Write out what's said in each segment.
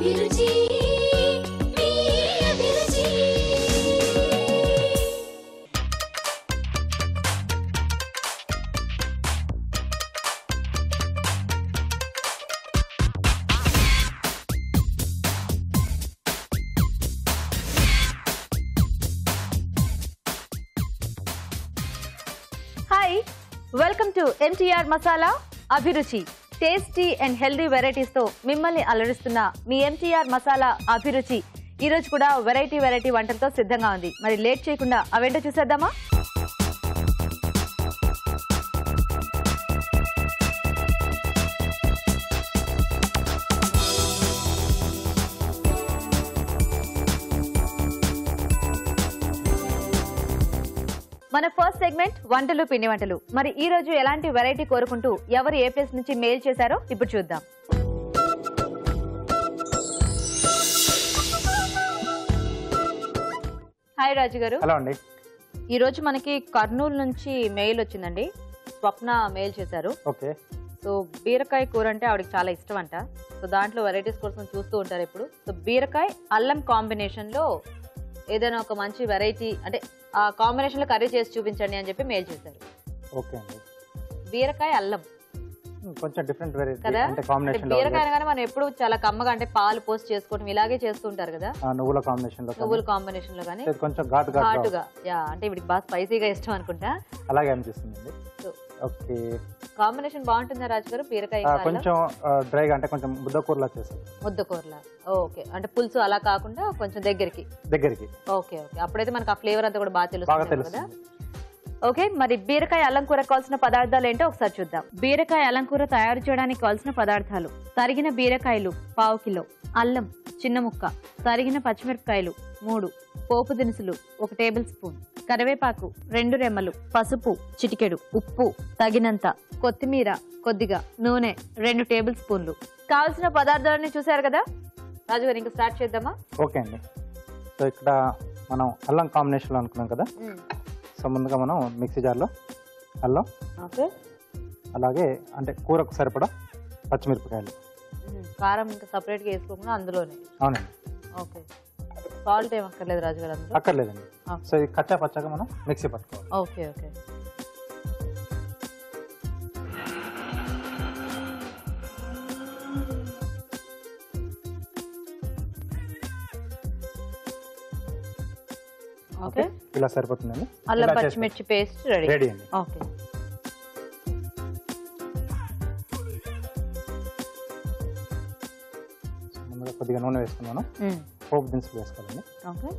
అభిరుచి మీ అభిరుచి. Hi, welcome to MTR Masala Abhiruchi. Tasty and healthy varieties తో మిమ్మల్ని అలరిస్తున్న మీ MTR మసాలా అభిరుచి ఈ రోజు కూడా వెరైటీ వంటలతో సిద్ధంగా ఉంది. మరి లేట్ చేయకుండా అవేంటో చూసేద్దామా? మన ఫస్ట్ సెగ్మెంట్ వంటలు పిండి వంటలు. మరి ఈ రోజు ఎలాంటి వెరైటీ కోరుకుంటూ ఎవరు ఏ ప్లేస్ నుంచి మెయిల్ చేశారో ఇప్పుడు చూద్దాం. హాయ్ రాజు గారు. హలో అండి. ఈ రోజు మనకి కర్నూలు నుంచి మెయిల్ వచ్చిందండి. స్వప్న మెయిల్ చేశారు. ఓకే. సో బీరకాయ కూర అంటే ఆవిడకి చాలా ఇష్టం అంట. సో దాంట్లో వెరైటీస్ కోసం చూస్తూ ఉంటారు ఇప్పుడు. సో బీరకాయ అల్లం కాంబినేషన్ లో ఏదైనా ఒక మంచి వెరైటీ అంటే ఆ కాంబినేషన్ లో కర్రీ చేసి చూపించండి అని చెప్పి మెయిల్ చేశారు. ఓకే అండి. బీరకాయ అల్లం కొంచెం డిఫరెంట్ వెరైటీ కదా. అంటే కాంబినేషన్ లో బీరకాయ అనగానే మనం ఎప్పుడు చాలా కమ్మగా అంటే పాలు పోసి చేసుకోవడం ఇలాగే చేస్తూ ఉంటారు కదా. నువ్వుల కాంబినేషన్ లో నువ్వుల కాంబినేషన్ లో కానీ కొంచెం ఘాటుగా అంటే ఇప్పుడు బాగా స్పైసీగా ఇష్టం అనుకుంటా. అలాగే అనిపిస్తుంది. ఓకే. కాంబినేషన్ బాగుంటుందా రాజు గారు? బీరకాయ కొంచెం డ్రైగా అంటే కొంచెం ముద్దకూరలా చేస్తారు. ముద్దకూరలా. ఓకే. అంటే పులుసు అలా కాకుండా కొంచెం దగ్గరికి. Okay okay. అప్పుడైతే మనకు ఆ ఫ్లేవర్ అంతా కూడా బాగా తెలుస్తుంది కదా. ఓకే, మరి బీరకాయ అల్లం కూర కావాల్సిన పదార్థాలు ఏంటో ఒకసారి చూద్దాం. బీరకాయ అల్లం కూర తయారు చేయడానికి కావాల్సిన పదార్థాలు: తరిగిన బీరకాయలు 1/2 కిలో, అల్లం చిన్న ముక్క, తరిగిన పచ్చిమిరపకాయలు 3, పోపు దినుసులు 1 టేబుల్ స్పూన్, కరివేపాకు 2 రెమ్మలు, పసుపు చిటికెడు, ఉప్పు తగినంత, కొత్తిమీర కొద్దిగా, నూనె 2 టేబుల్ స్పూన్లు. కావాల్సిన పదార్థాలన్నీ చూసారు కదా రాజుగారు, ఇంకా స్టార్ట్ చేద్దామా? ఓకే అండి. సో ఇక్కడ మనం అల్లం కాంబినేషన్ లో అనుకున్నాం కదా. సో ముందుగా మనం మిక్సీ జార్లో అల్లం, ఓకే, అలాగే అంటే కూరకు సరిపడా పచ్చిమిరపకాయలు, కారం ఇంకా సపరేట్ గా వేసుకోకుండా అందులోనే. అవునండి. ఓకే. సాల్ట్ ఏం అక్కర్లేదు రాజుగారు? అందులో అక్కర్లేదండి. సో ఇది కచ్చా పచ్చగా మనం మిక్సీ పట్టుకోవాలి. Okay okay. ఓకే, ఇలా సరిపోతుందండి. అల్లం పచ్చిమిర్చి పేస్ట్ రెడీ అండి. ఓకే. ముందుగా కొద్దిగా నూనె వేసుకున్నాను. పోపు దినుసులు వేసుకోవాలండి. ఓకే.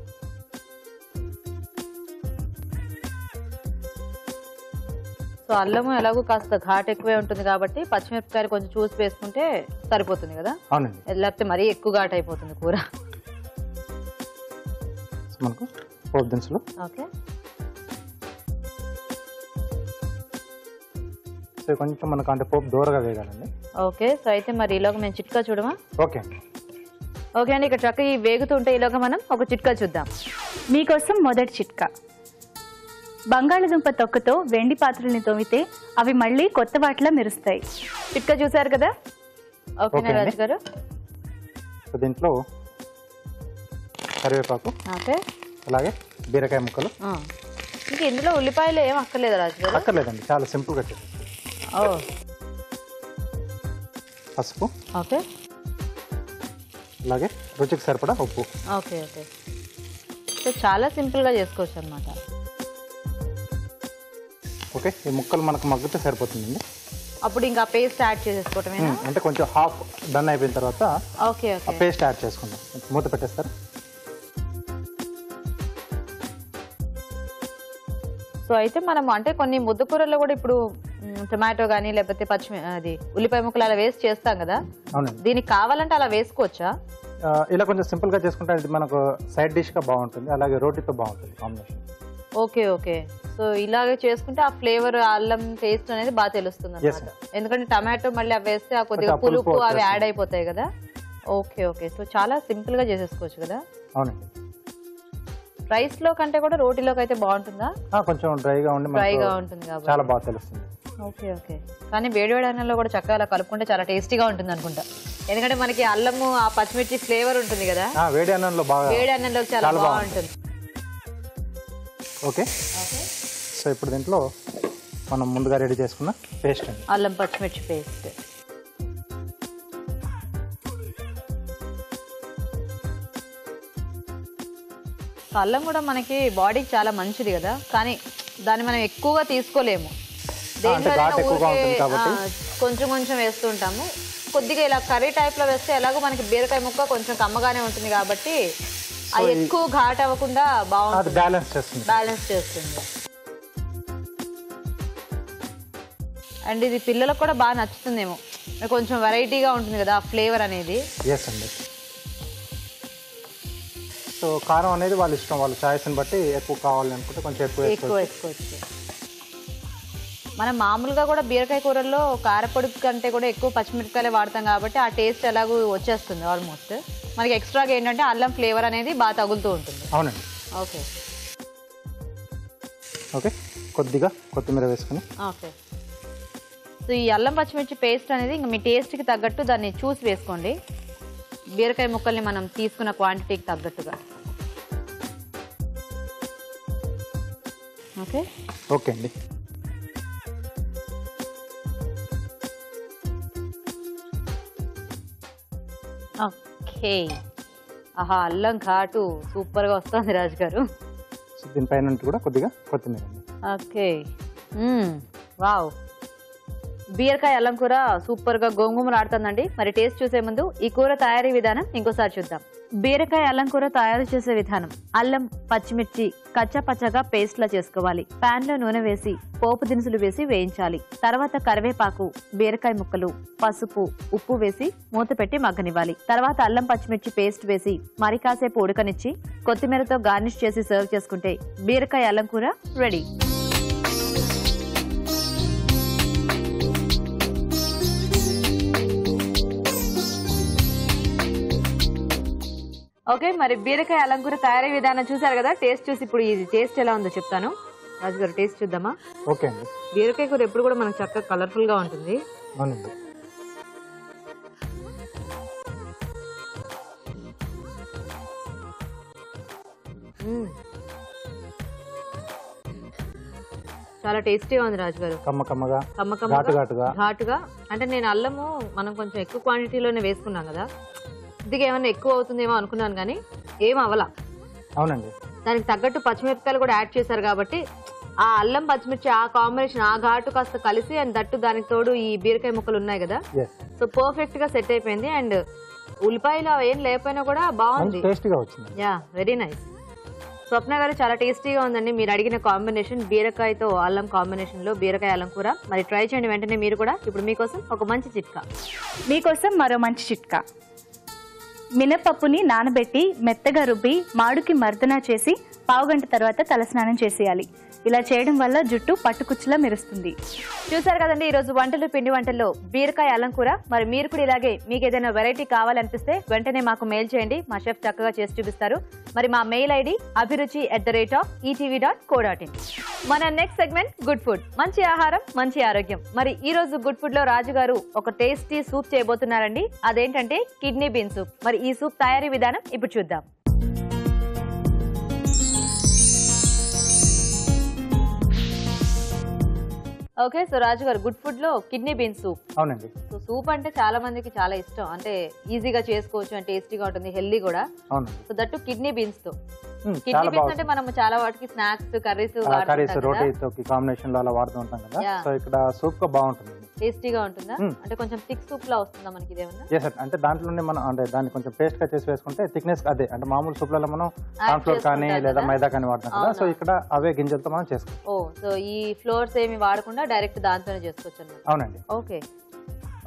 సో అల్లము ఎలాగో కాస్త ఘాట్ ఎక్కువే ఉంటుంది కాబట్టి పచ్చిమిరపకాయలు కొంచెం చూసి వేసుకుంటే సరిపోతుంది కదా. అవునండి. లేకపోతే మరీ ఎక్కువ ఘాట్ అయిపోతుంది కూర. మనకు పోపు దినుసులు. ఓకే. సో కొంచెం మనకు అంటే పోపు దూరగా వేయాలండి. ఓకే. సో అయితే మరి ఈలోగా మేము చిట్కా చూడమా? ఓకే అండి. ఓకే అండి, ఇక్కడ చక్కగా ఈ వేగుతుంటే ఈలోగా మనం ఒక చిట్కా చూద్దాం. మీకోసం మొదటి చిట్కా: బంగాళదుంప తొక్కతో వెండి పాత్రల్ని తోమితే అవి మళ్ళీ కొత్త వాటిలా మెరుస్తాయి. చిట్కా చూసారు కదా. ఓకేనా రాజు గారు? సో దీంట్లో కరివేపాకు, ఓకే, అలాగే బీరకాయ ముక్కలు. ఇంకా ఇందులో ఉల్లిపాయలు ఏం అక్కర్లేదు రాజు గారు? అక్కర్లేదండి, చాలా సింపుల్ గా చేసేది. పసుపు, ఓకే, అలాగే రుచికి సరిపడా ఉప్పు. Okay okay. సో చాలా సింపుల్ గా చేసుకోవచ్చు అనమాట. ఓకే, ఈ ముక్కలు మనకు మగ్గితే సరిపోతుందండి. అప్పుడు ఇంకా పేస్ట్ యాడ్ చేసేసుకోవటమేనా? అంటే కొంచెం హాఫ్ డన్ అయిపోయిన తర్వాత ఓకే ఓకే పేస్ట్ యాడ్ చేసుకుందాం. మూత పెట్టేస్తారు. సో అయితే మనం అంటే కొన్ని ముద్దకూరల్లో కూడా ఇప్పుడు టొమాటో కానీ లేకపోతే అది ఉల్లిపాయ ముక్కలు అలా వేసి చేస్తాం కదా. అవునండి. దీనికి కావాలంటే అలా వేసుకోవచ్చా? ఇలా కొంచెం సింపుల్ గా చేసుకుంటే ఇది మనకు సైడ్ డిష్ గా బాగుంటుంది, అలాగే రోటీతో బాగుంటుంది కాంబినేషన్. Okay okay. సో ఇలాగే చేసుకుంటే ఆ ఫ్లేవర్ అల్లం టేస్ట్ అనేది బాగా తెలుస్తుంది అన్నమాట. ఎందుకంటే టమాటో మళ్ళీ అవి వేస్తే ఆ కొద్దిగా పులుపు అవి యాడ్ అయిపోతాయి కదా. Okay okay. సో చాలా సింపుల్ గా చేసేసుకోవచ్చు కదా. అవునండి. రైస్ లో కంటే కూడా రోటీలోకి అయితే బాగుంటుందా? కొంచెం డ్రైగా ఉంటుంది కాబట్టి చాలా బాగా తెలుస్తుంది. Okay okay. కానీ వేడి వేడి అన్నంలో కూడా చక్కగా అలా కలుపుకుంటే చాలా టేస్టీగా ఉంటుంది అనుకుంటా. ఎందుకంటే మనకి అల్లము ఆ పచ్చిమిర్చి ఫ్లేవర్ ఉంటుంది కదా, వేడి అన్నంలో బాగా, వేడి అన్నంలో చాలా బాగుంటుంది. ఓకే, సో ఇప్పుడు దీంట్లో మనం ముందుగా రెడీ చేసుకున్న పేస్ట్ అండి, అల్లం పచ్చిమిర్చి పేస్ట్. అల్లం కూడా మనకి బాడీకి చాలా మంచిది కదా, కానీ దాన్ని మనం ఎక్కువగా తీసుకోలేము. కొంచెం కొంచెం వేస్తూ ఉంటాము. కొద్దిగా ఇలా కర్రీ టైప్లో వేస్తే ఎలాగో మనకి బీరకాయ ముక్క కొంచెం కమ్మగానే ఉంటుంది కాబట్టి అది ఎక్కువ ఘాట్ అవ్వకుండా బాగుంటుంది, బ్యాలెన్స్ చేస్తుంది. అండ్ ఇది పిల్లలకు కూడా బాగా నచ్చుతుందేమో, కొంచెం వెరైటీగా ఉంటుంది కదా ఆ ఫ్లేవర్ అనేది. సో కారం అనేది వాళ్ళ ఇష్టం, వాళ్ళ చాయిస్ని బట్టి ఎక్కువ కావాలి అనుకుంటే కొంచెం ఎక్కువ వేసుకోవచ్చు. మనం మామూలుగా కూడా బీరకాయ కూరల్లో కారపొడి కంటే కూడా ఎక్కువ పచ్చిమిరపకాయలే వాడతాం కాబట్టి ఆ టేస్ట్ ఎలాగో వచ్చేస్తుంది ఆల్మోస్ట్. మనకి ఎక్స్ట్రాగా ఏంటంటే అల్లం ఫ్లేవర్ అనేది బాగా తగులుతూ ఉంటుంది. అవునండి. ఓకే ఓకే, కొద్దిగా కొత్తిమీర వేసుకుని. ఓకే, సో ఈ అల్లం పచ్చిమిర్చి పేస్ట్ అనేది ఇంకా మీ టేస్ట్కి తగ్గట్టు దాన్ని చూసి వేసుకోండి, బీరకాయ ముక్కల్ని మనం తీసుకున్న క్వాంటిటీకి తగ్గట్టుగా. ఓకే ఓకే అండి. ఓకే, ఆహా అల్లం ఘాటు సూపర్గా వస్తుంది రాజు గారు. దీనిపైన కూడా కొద్దిగా కొత్తిమీర. ఓకే, వావ్, బీరకాయ అల్లం కూర సూపర్గా గోంగూమలాడుతుందండి. మరి టేస్ట్ చూసే ముందు ఈ కూర తయారీ విధానం ఇంకోసారి చూద్దాం. బీరకాయ అల్లం కూర తయారు చేసే విధానం: అల్లం పచ్చిమిర్చి కచ్చా పచ్చగా పేస్ట్ లా చేసుకోవాలి. పాన్ లో నూనె వేసి పోపు దినుసులు వేసి వేయించాలి. తర్వాత కరివేపాకు, బీరకాయ ముక్కలు, పసుపు, ఉప్పు వేసి మూత పెట్టి మగ్గనివ్వాలి. తర్వాత అల్లం పచ్చిమిర్చి పేస్ట్ వేసి మరి కాసేపు ఉడకనిచ్చి కొత్తిమీరతో గార్నిష్ చేసి సర్వ్ చేసుకుంటే బీరకాయ అల్లం కూర రెడీ. ఓకే, మరి బీరకాయ అల్లం కూర తయారీ విధానం చూసారు కదా. టేస్ట్ చూసి ఇప్పుడు ఇది టేస్ట్ ఎలా ఉందో చెప్తాను. రాజు గారు టేస్ట్ చూద్దామా? ఓకే అండి. బీరకాయ కూర ఎప్పుడు కూడా మనకు చక్కగా కలర్ఫుల్ గా ఉంటుంది. అవునండి. చాలా టేస్టీగా ఉంది రాజు గారు. ఘాటుగా అంటే నేను అల్లము మనం కొంచెం ఎక్కువ క్వాంటిటీలోనే వేసుకున్నాం కదా, కొద్దిగా ఏమన్నా ఎక్కువ అవుతుందేమో అనుకున్నాను కానీ ఏం అవలా. అవునండి. దానికి తగ్గట్టు పచ్చిమిరపకాయలు కూడా యాడ్ చేశారు కాబట్టి ఆ అల్లం పచ్చిమిర్చి ఆ కాంబినేషన్ ఆ ఘాటు కాస్త కలిసి అండ్ దట్టు దానికి తోడు ఈ బీరకాయ ముక్కలు ఉన్నాయి కదా, సో పర్ఫెక్ట్ గా సెట్ అయిపోయింది. అండ్ ఉల్లిపాయలు ఏం లేకపోయినా కూడా బాగుంది, యా వెరీ నైస్. స్వప్న గారు చాలా టేస్టీగా ఉందండి మీరు అడిగిన కాంబినేషన్, బీరకాయతో అల్లం కాంబినేషన్ లో బీరకాయ అల్లం కూర. మరి ట్రై చేయండి వెంటనే మీరు కూడా. ఇప్పుడు మీకోసం ఒక మంచి చిట్కా. మీకోసం మరో మంచి చిట్కా. మినపప్పుని నానబెట్టి మెత్తగా రుబ్బి మాడుకి మర్దన చేసి పావుగంట తర్వాత తలస్నానం చేసేయాలి. ఇలా చేయడం వల్ల జుట్టు పట్టుకుచ్చులా మెరుస్తుంది. చూసారు కదండి ఈరోజు వంటలు పిండి వంటల్లో బీరకాయ అల్లం కూర. మరి మీరు కూడా ఇలాగే మీకు ఏదైనా వెరైటీ కావాలనిపిస్తే వెంటనే మాకు మెయిల్ చేయండి, మా షెఫ్ చక్కగా చేసి చూపిస్తారు. మరి మా మెయిల్ ఐడి abhiruchi@etv.co.in. మన నెక్స్ట్ సెగ్మెంట్ గుడ్ ఫుడ్, మంచి ఆహారం మంచి ఆరోగ్యం. మరి ఈ రోజు గుడ్ ఫుడ్ లో రాజు గారు ఒక టేస్టీ సూప్ చేయబోతున్నారండి, అదేంటంటే కిడ్నీ బీన్ సూప్. మరి ఈ సూప్ తయారీ విధానం ఇప్పుడు చూద్దాం. ఓకే, సో రాజు గారు గుడ్ ఫుడ్ లో కిడ్నీ బీన్ సూప్. అవునండి. సో సూప్ అంటే చాలా మందికి చాలా ఇష్టం, అంటే ఈజీగా చేసుకోవచ్చు అండ్ టేస్టీగా ఉంటుంది, హెల్దీ కూడా. సో దట్టు కిడ్నీ బీన్స్ తో. కిడ్నీ బీన్స్ అంటే మనం చాలా వాటికి స్నాక్స్, కర్రీస్, రోటీతో కాంబినేషన్ లో అలా వాడుతూ ఉంటాం కదా. సో ఇక్కడ సూప్ గా బాగుంటుంది, టేస్టీగా ఉంటుందా? అంటే కొంచెం థిక్ సూప్ లా వస్తుందా మనకి ఇదేమన్నా? అంటే దాంట్లోనే మనం అంటే దాన్ని కొంచెం పేస్ట్ గా చేసి వేసుకుంటే థిక్నెస్ అదే, అంటే మామూలు సూప్ లలో మనం కార్న్ఫ్లోర్ కానీ లేదా మైదా కానీ వాడతాం కదా. సో ఇక్కడ అవే గింజలతో మనం చేసుకోవచ్చు. ఓ, సో ఈ ఫ్లోర్స్ ఏమి వాడకుండా డైరెక్ట్ దాంతోనే చేసుకోవచ్చు అన్నమాట. అవునండి. ఓకే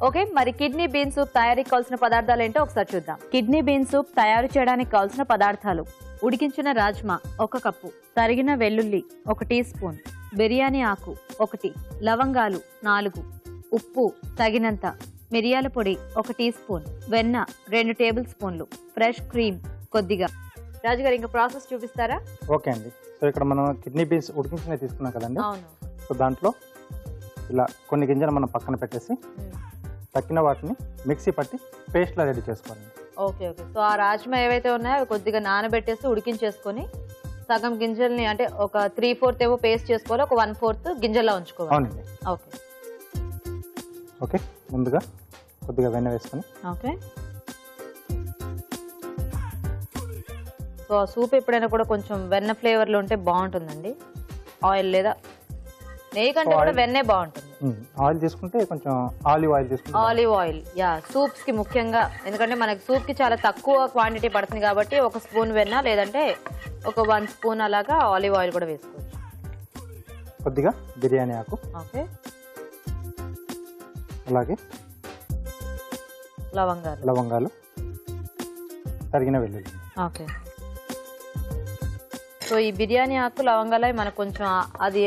ఓకే, మరి కిడ్నీ బీన్ సూప్ తయారీకి కావాల్సిన పదార్థాలు ఏంటో ఒకసారి చూద్దాం. కిడ్నీ బీన్ సూప్ తయారు చేయడానికి కావాల్సిన పదార్థాలు: ఉడికించిన రాజ్మా 1 కప్పు, తరిగిన వెల్లుల్లి 1 టీ స్పూన్, బిర్యానీ ఆకు 1, లవంగాలు 4, ఉప్పు తగినంత, మిరియాల పొడి 1 టీ స్పూన్, వెన్న 2 టేబుల్ స్పూన్లు, ఫ్రెష్ క్రీమ్ కొద్దిగా. రాజుగారు ఇంకా ప్రాసెస్ చూపిస్తారా? ఓకే అండి. సో ఇక్కడ మనం కిడ్నీ బీన్స్ ఉడికించినవి తీసుకున్నాం కదండి. అవును. సో దాంట్లో ఇలా కొన్ని గింజలు మనం పక్కన పెట్టేసి తక్కిన వాటిని మిక్సీ పట్టి పేస్ట్లా రెడీ చేసుకోవాలండి. Okay okay. సో ఆ రాజ్మా ఏవైతే ఉన్నాయో అవి కొద్దిగా నానబెట్టేసి ఉడికించేసుకొని సగం గింజల్ని అంటే ఒక 3/4 ఏమో పేస్ట్ చేసుకోవాలి, ఒక 1/4 గింజల్లా ఉంచుకోవాలి. అవునండి. Okay okay. ముందుగా కొద్దిగా వెన్న వేసుకొని ఓకే. సో సూప్ ఎప్పుడైనా కూడా కొంచెం వెన్న ఫ్లేవర్లో ఉంటే బాగుంటుందండి. ఆయిల్ లేదా నెయ్యి కంటే కూడా వెన్నే బాగుంటుంది. ఆయిల్ తీసుకుంటే కొంచెం ఆలివ్ ఆయిల్ తీసుకుంటే ఆలివ్ ఆయిల్ యా సూప్స్ కి ముఖ్యంగా, ఎందుకంటే మనకి సూప్ కి చాలా తక్కువ క్వాంటిటీ పడుతుంది కాబట్టి 1 స్పూన్ వెన్న లేదంటే ఒక 1 స్పూన్ అలాగా ఆలివ్ ఆయిల్ కూడా వేసుకోవచ్చు. కొద్దిగా బిర్యానీ ఆకు, ఓకే, అలాగే లవంగాలు, తరిగిన వెల్లుల్లి. ఓకే. సో ఈ బిర్యానీ ఆకు లవంగాలు మనకు కొంచెం అది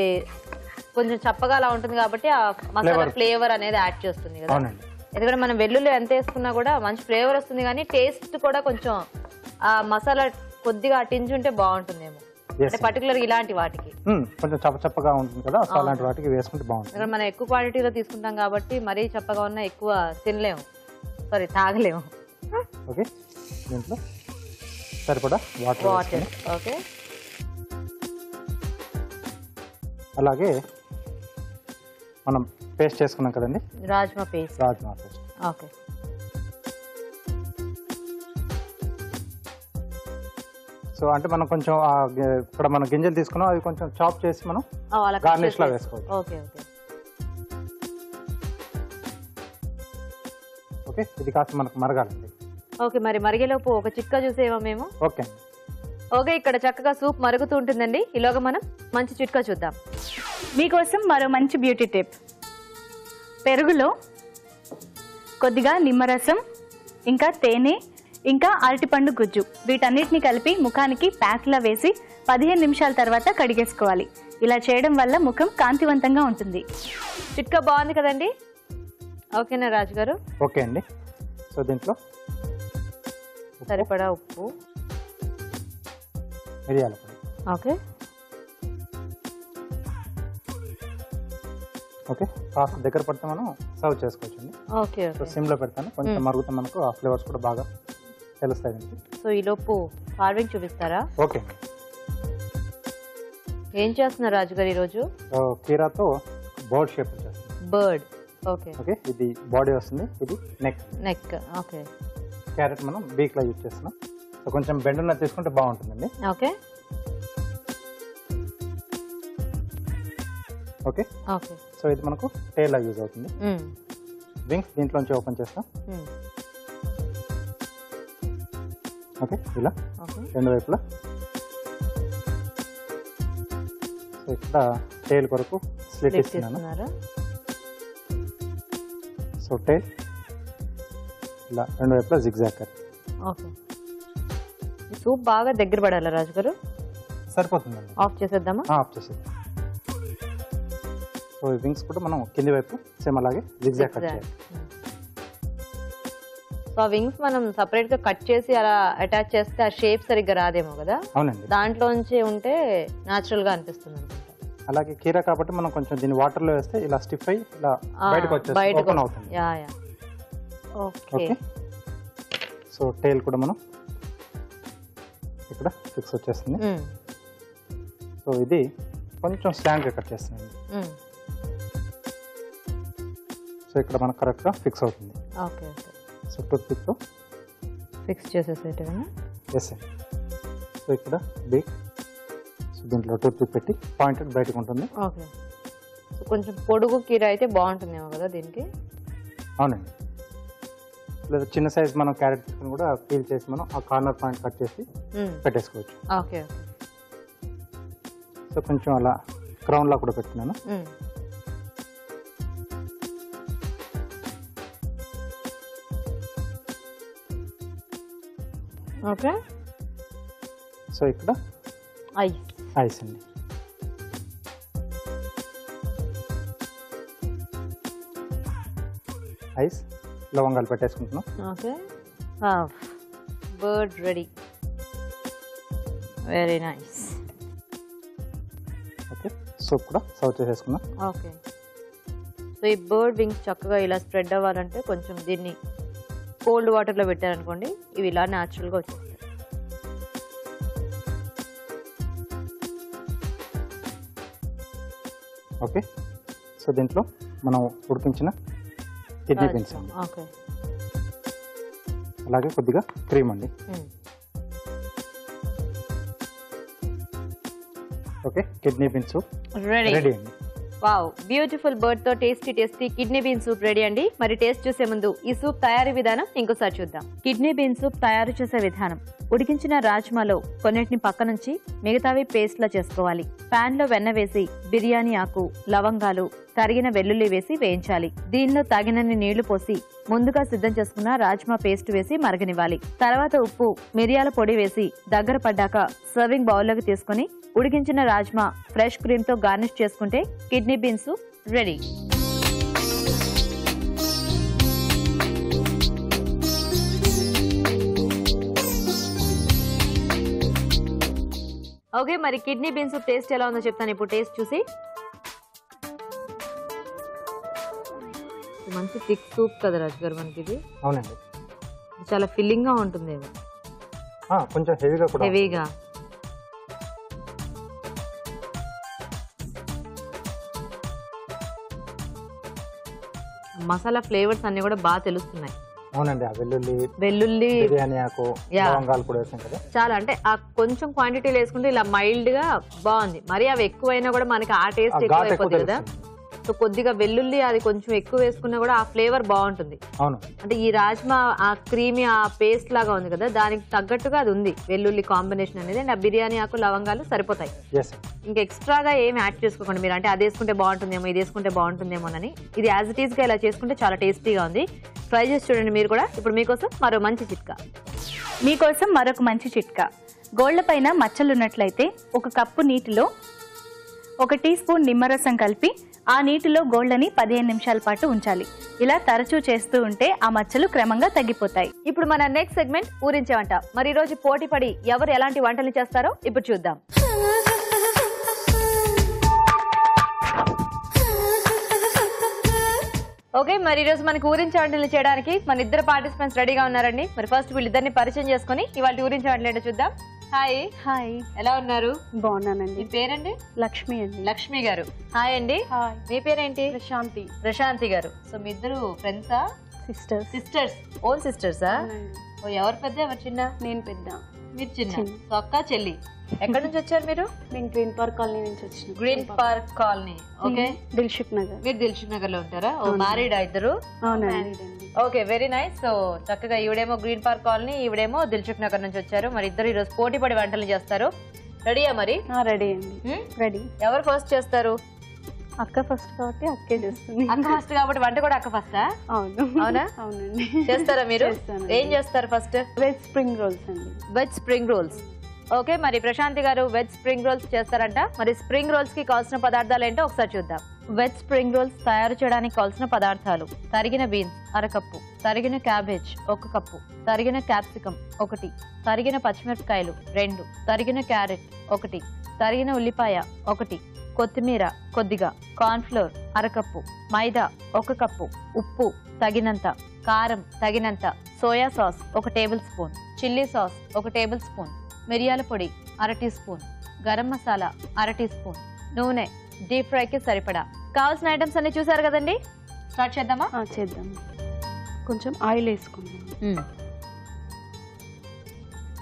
కొంచెం చప్పగా అలా ఉంటుంది కాబట్టి ఆ మసాలా ఫ్లేవర్ అనేది యాడ్ చేస్తుంది కదా. ఎందుకంటే మనం వెల్లుల్లి ఎంత వేసుకున్నా కూడా మంచి ఫ్లేవర్ వస్తుంది, కానీ టేస్ట్ కూడా కొంచెం ఆ మసాలా కొద్దిగా అటించి ఉంటే బాగుంటుందేమో, అంటే పర్టికులర్ ఇలాంటి వాటికి కొంచెం చప్పగా ఉంటుంది కదా, అలాంటి వాటికి వేసుకుంటే బాగుంటుంది. ఎందుకంటే మనం ఎక్కువ క్వాంటిటీలో తీసుకుంటాం కాబట్టి మరీ చప్పగా ఉన్నా ఎక్కువ తినలేము, సారీ తాగలేము. ఓకే. దీంట్లో సరిపడా వాటర్. ఓకే. అలాగే మనం పేస్ట్ చేసుకున్నాం కదండి రాజ్మా పేస్ట్. ఓకే. సో అంటే మనం కొంచెం ఇక్కడ మనం గింజలు తీసుకున్నాం, అవి కొంచెం చాప్ చేసి మనం గార్నిష్ లా వేసుకోవాలి. Okay okay okay. ఇది కాస్త మనకు మరగాలండి. ఓకే. మరి మరిగేలోపు ఒక చిట్కా చూసేమో మేము. ఓకే. ఓకే, ఇక్కడ చక్కగా సూప్ మరుగుతూ ఉంటుందండి. ఈలోగా మనం మంచి చిట్కా చూద్దాం. మీకోసం మరో మంచి బ్యూటీ టిప్. పెరుగులో కొద్దిగా నిమ్మరసం, ఇంకా తేనె, ఇంకా అరటిపండు గుజ్జు, వీటన్నిటిని కలిపి ముఖానికి ప్యాక్లా వేసి 15 నిమిషాల తర్వాత కడిగేసుకోవాలి. ఇలా చేయడం వల్ల ముఖం కాంతివంతంగా ఉంటుంది. చిట్కా బాగుంది కదండి. ఓకేనా రాజు గారు? ఓకే అండి. సో దీంట్లో సరిపడా ఉప్పు, మిరియాల పొడి. Okay okay. కాస్త దగ్గర పడితే మనం సర్వ్ చేసుకోవచ్చండి. ఓకే. సో సిమ్లో పెడతాను, కొంచెం మరుగుతా, మనకు ఆ ఫ్లేవర్స్ కూడా బాగా తెలుస్తాయి. సో ఈలోపు కార్వింగ్ చూపిస్తారా? ఓకే. ఏం చేస్తున్నారు రాజు గారు ఈరోజు? కీరాతో బర్డ్ షేప్ చేస్తాం. బర్డ్. Okay okay. ఇది బాడీ వస్తుంది, ఇది నెక్. ఓకే. క్యారెట్ మనం బీక్లా యూజ్ చేస్తున్నాం. సో కొంచెం బెండ్ ఉన్నది తీసుకుంటే బాగుంటుందండి. Okay okay okay. సో ఇది మనకు టేల్ లా యూజ్ అవుతుంది. వింగ్స్ దీంట్లోంచి ఓపెన్ చేస్తాం. ఓకే. ఇలా రెండు వైపులా. సో ఇక్కడ టేల్ కొరకు స్లిట్ ఇస్తున్నాను. సో టేల్ ఇలా రెండు వైపులా జిగ్జాగ్ కట్. ఓకే. సూప్ బాగా దగ్గర పడాలా రాజు గారు? సరిపోతుందండి. ఆఫ్ చేసేద్దామా? ఆఫ్ చేసేద్దాం. సో ఈ వింగ్స్ కూడా మనం కింది వైపు సేమ్ అలాగే జిగ్జాగ్ కట్ చేయాలి. సో ఆ వింగ్స్ మనం సపరేట్ గా కట్ చేసి అలా అటాచ్ చేస్తే ఆ షేప్ సరిగ్గా రాదేమో కదా. అవునండి. దాంట్లోంచి ఉంటే న్యాచురల్ గా అనిపిస్తుంది అనుకుంటా. అలాగే కీరా కాబట్టి మనం కొంచెం దీన్ని వాటర్ లో వేస్తే ఇలా స్టిఫ్ అయ్యి ఇలా బయటకు వచ్చేసి ఓపెన్ అవుతుంది. Yeah yeah. Okay. So tile కూడా మనం ఇక్కడ ఫిక్స్ వచ్చేస్తుంది. సో ఇది కొంచెం స్లాంట్ గా కట్ చేస్తున్నాం. సో ఇక్కడ మనకు కరెక్ట్ గా ఫిక్స్ అవుతుంది. Okay okay. So toothpick తో ఫిక్స్ చేసేసేటేనా? ఎస్ అండి. సో ఇక్కడ బీక్, సో దీంట్లో టూత్ పిక్ పెట్టి పాయింటెడ్ బయటకు ఉంటుంది. ఓకే. సో కొంచెం పొడుగు కీర అయితే బాగుంటుందేమో కదా దీనికి. అవునండి. లేదా చిన్న సైజ్ మనం క్యారెట్ తీసుకుని కూడా పీల్ చేసి మనం ఆ కార్నర్ పాయింట్ కట్ చేసి పెట్టేసుకోవచ్చు. Okay okay. సో కొంచెం అలా క్రౌన్ లా కూడా పెట్టుకున్నాను. ఓకే. సో ఇక్కడ ఐస్ అండి. ఐస్ లవంగాలు పెట్టేసుకుంటున్నాం. Okay. Bird ready. Very nice. Okay. Soup కూడా సర్వ్ చేసేసుకున్నాం. ఓకే. సో ఈ బర్డ్ వింగ్స్ చక్కగా ఇలా స్ప్రెడ్ అవ్వాలంటే కొంచెం దీన్ని కోల్డ్ వాటర్లో పెట్టారనుకోండి ఇవి ఇలా న్యాచురల్గా వచ్చేస్తాయి. ఓకే, సో దీంట్లో మనం ఉడికించిన కిడ్నీ బీన్స్ అండి, ఓకే, అలాగే కొద్దిగా క్రీమ్ అండి. Okay, kidney beans ready ready అండి. వావ్, బ్యూటిఫుల్ బర్డ్ తో tasty kidney bean soup ready అండి. మరి టేస్ట్ చూసే ముందు ఈ సూప్ తయారీ విధానం ఇంకోసారి చూద్దాం. కిడ్నీ బీన్ సూప్ తయారు చేసే విధానం: ఉడికించిన రాజ్మాలో కొన్నిటిని పక్కనుంచి మిగతావి పేస్ట్ లా చేసుకోవాలి. పాన్ లో వెన్న వేసి బిర్యానీ ఆకు, లవంగాలు, తరిగిన వెల్లుల్లి వేసి వేయించాలి. దీనిలో తగినన్ని నీళ్లు పోసి ముందుగా సిద్ధం చేసుకున్న రాజ్మా పేస్ట్ వేసి మరగనివ్వాలి. తర్వాత ఉప్పు, మిరియాల పొడి వేసి దగ్గర పడ్డాక సర్వింగ్ బౌల్లోకి తీసుకుని ఉడికించిన రాజ్మా ఫ్రెష్ క్రీమ్ తో గార్నిష్ చేసుకుంటే kidney bean soup ready. Okay, మరి కిడ్నీ బీన్ సూప్ టేస్ట్ ఎలా ఉందో చెప్తాను ఇప్పుడు టేస్ట్ చూసి. మంచి థిక్ సూప్ కదా రాజు గారు మనకి ఇది. అవునండి, చాలా ఫిల్లింగ్ గా ఉంటుందేమో, కొంచెం హెవీగా కూడా. హెవీగా. మసాలా ఫ్లేవర్స్ అన్ని కూడా బాగా తెలుస్తున్నాయి. అవునండి, ఆ వెల్లుల్లి బిర్యానీ ఆకు, లవంగాలు కూడా వేసాం కదా. చాలా అంటే ఆ కొంచెం క్వాంటిటీలో వేసుకుంటే ఇలా మైల్డ్ గా బాగుంది. మరి అవి ఎక్కువైనా కూడా మనకి ఆ టేస్ట్ ఎక్కువ అయిపోతుంది కదా. సో కొద్దిగా వెల్లుల్లి అది కొంచెం ఎక్కువ వేసుకున్నా కూడా ఆ ఫ్లేవర్ బాగుంటుంది. అవును, అంటే ఈ రాజ్మా ఆ క్రీమీ ఆ పేస్ట్ లాగా ఉంది కదా, దానికి తగ్గట్టుగా అది ఉంది వెల్లుల్లి కాంబినేషన్ అనేది. అండ్ ఆ బిర్యానీ ఆకు, లవంగాలు సరిపోతాయి. ఇంకా ఎక్స్ట్రాగా ఏమి యాడ్ చేసుకోకండి మీరు. అంటే అది వేసుకుంటే బాగుంటుందేమో, ఇది వేసుకుంటే బాగుంటుందేమోనని. ఇది యాజ్ ఇట్ ఈస్ గా ఇలా చేసుకుంటే చాలా టేస్టీగా ఉంది. ట్రై చేసి చూడండి మీరు కూడా. ఇప్పుడు మీకోసం మరో మంచి చిట్కా. మీకోసం మరొక మంచి చిట్కా. గోళ్ల పైన మచ్చలున్నట్లయితే 1 కప్పు నీటిలో 1 టీ స్పూన్ నిమ్మరసం కలిపి ఆ నీటిలో గోళ్లని 15 నిమిషాల పాటు ఉంచాలి. ఇలా తరచూ చేస్తూ ఉంటే ఆ మచ్చలు క్రమంగా తగ్గిపోతాయి. ఇప్పుడు మన నెక్స్ట్ సెగ్మెంట్ ఊరించే వంట. మరి ఈ రోజు పోటీ పడి ఎవరు ఎలాంటి వంటలు చేస్తారో ఇప్పుడు చూద్దాం. ఓకే, మరి ఈ రోజు మనకి ఊరించే వంటలు చేయడానికి మన ఇద్దరు పార్టిసిపెంట్స్ రెడీగా ఉన్నారండి. మరి ఫస్ట్ వీళ్ళిద్దరిని పరిచయం చేసుకుని ఇవాళ ఊరించే వంటలు ఏంటో చూద్దాం. హాయ్. హాయ్, ఎలా ఉన్నారు? బాగున్నానండి. మీ పేరండి? లక్ష్మి అండి. లక్ష్మి గారు. హాయ్ అండి. హాయ్. మీ పేరేంటి? ప్రశాంతి. ప్రశాంతి గారు. సో మీ ఇద్దరు ఫ్రెండ్సా? సిస్టర్స్. ఓన్ సిస్టర్సా? ఓ, ఎవరు పెద్ద ఎవరు చిన్న? నేను పెద్ద, మీరు చిన్న. సో అక్క చెల్లి. ఎక్కడి నుంచి వచ్చారు మీరు? నేను గ్రీన్ పార్క్ కాలనీ నుంచి వచ్చిన. Green park colony. Okay, Dilsukh Nagar. మీరు దిల్షుక్ నగర్ లో ఉంటారా? ఓ, మ్యారీడా ఇద్దరు? అవునండి. Okay, very nice. సో చక్కగా ఈవిడేమో గ్రీన్ పార్క్ కాలనీ, ఈవిడేమో దిల్షుక్ నగర్ నుంచి వచ్చారు. మరి ఇద్దరు ఈరోజు పోటీ పడి వంటలు చేస్తారు. రెడీయా మరి? రెడీ అండి. రెడీ. ఎవరు ఫస్ట్ చేస్తారు? అక్క ఫస్ట్ కాబట్టి అక్కే చేస్తుంది. అక్క ఫస్ట్ కాబట్టి వంట కూడా అక్క ఫస్టా? అవును. అవునా? అవునండి. చేస్తారా మీరు? ఏం చేస్తారు ఫస్ట్? వెజ్ స్ప్రింగ్ రోల్స్ అండి. Veg spring rolls. ఓకే, మరి ప్రశాంతి గారు వెజ్ స్ప్రింగ్ రోల్స్ చేస్తారంట. మరి స్ప్రింగ్ రోల్స్ కి కావాల్సిన పదార్థాలు ఏంటో ఒకసారి చూద్దాం. వెజ్ స్ప్రింగ్ రోల్స్ తయారు చేయడానికి కావాల్సిన పదార్థాలు: తరిగిన బీన్స్ 1/2 కప్పు, తరిగిన క్యాబేజ్ 1 కప్పు, తరిగిన క్యాప్సికం 1, తరిగిన పచ్చిమిరపకాయలు 2, తరిగిన క్యారెట్ 1, తరిగిన ఉల్లిపాయ 1, కొత్తిమీర కొద్దిగా, corn flour 1/2 cup, maida 1 cup, ఉప్పు తగినంత, కారం తగినంత, soya sauce 1 tablespoon, chilli sauce 1 tablespoon, మిరియాల పొడి 1/2 teaspoon, garam masala 1/2 teaspoon, నూనె డీప్ ఫ్రైకి సరిపడా. కావాల్సిన ఐటమ్స్ అన్ని చూసారు కదండి. స్టార్ట్ చేద్దామా? చేద్దాం. కొంచెం ఆయిల్ వేసుకుందాం.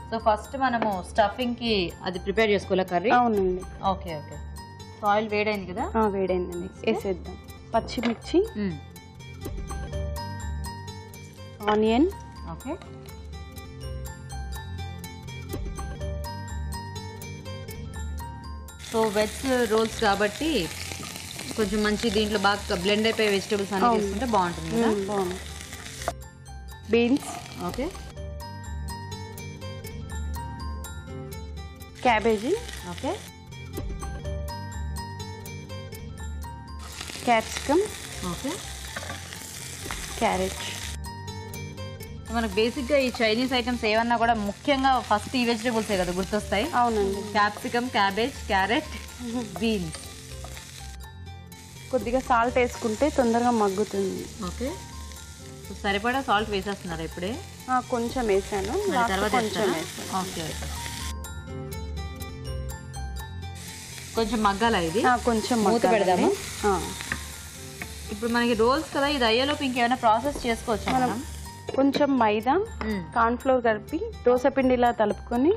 సో ఫస్ట్ మనము స్టఫింగ్ కి అది ప్రిపేర్ చేసుకోవాలా కర్రీ? అవునండి. Okay okay. సో ఆయిల్ వేడైంది కదా? వేడైందండి. వేసేద్దాం. పచ్చిమిర్చి, onion, okay, so veg rolls కాబట్టి కొంచెం మంచి దీంట్లో బాగా బ్లెండ్ అయిపోయే వెజిటబుల్స్ అన్ని తీసుకుంటే బాగుంటుంది కదా? బాగుంది. Beans, okay, cabbage, okay, capsicum, okay, carrot. మనకు బేసిక్ గా ఈ చైనీస్ ఐటమ్స్ ఏమన్నా కూడా ముఖ్యంగా ఫస్ట్ ఈ వెజిటబుల్సే కదా గుర్తొస్తాయి. అవునండి. Capsicum, cabbage, carrot, beans. కొద్దిగా సాల్ట్ వేసుకుంటే తొందరగా మగ్గుతుంది. ఓకే, సరిపడా సాల్ట్ వేసేస్తున్నారు ఇప్పుడే? కొంచెం వేసాను, తర్వాత కొంచెం ఓకే. కొంచెం మగ్గాలా ఇది? కొంచెం మూత పెడదాము. ఇప్పుడు మనకి రోల్స్ కదా, ఇది అయ్యేలోపు ఇంకేమైనా ప్రాసెస్ చేసుకోవచ్చు మనం? కొంచెం మైదా కార్న్ఫ్లోర్ కలిపి దోశ పిండిలా తలుపుకొని,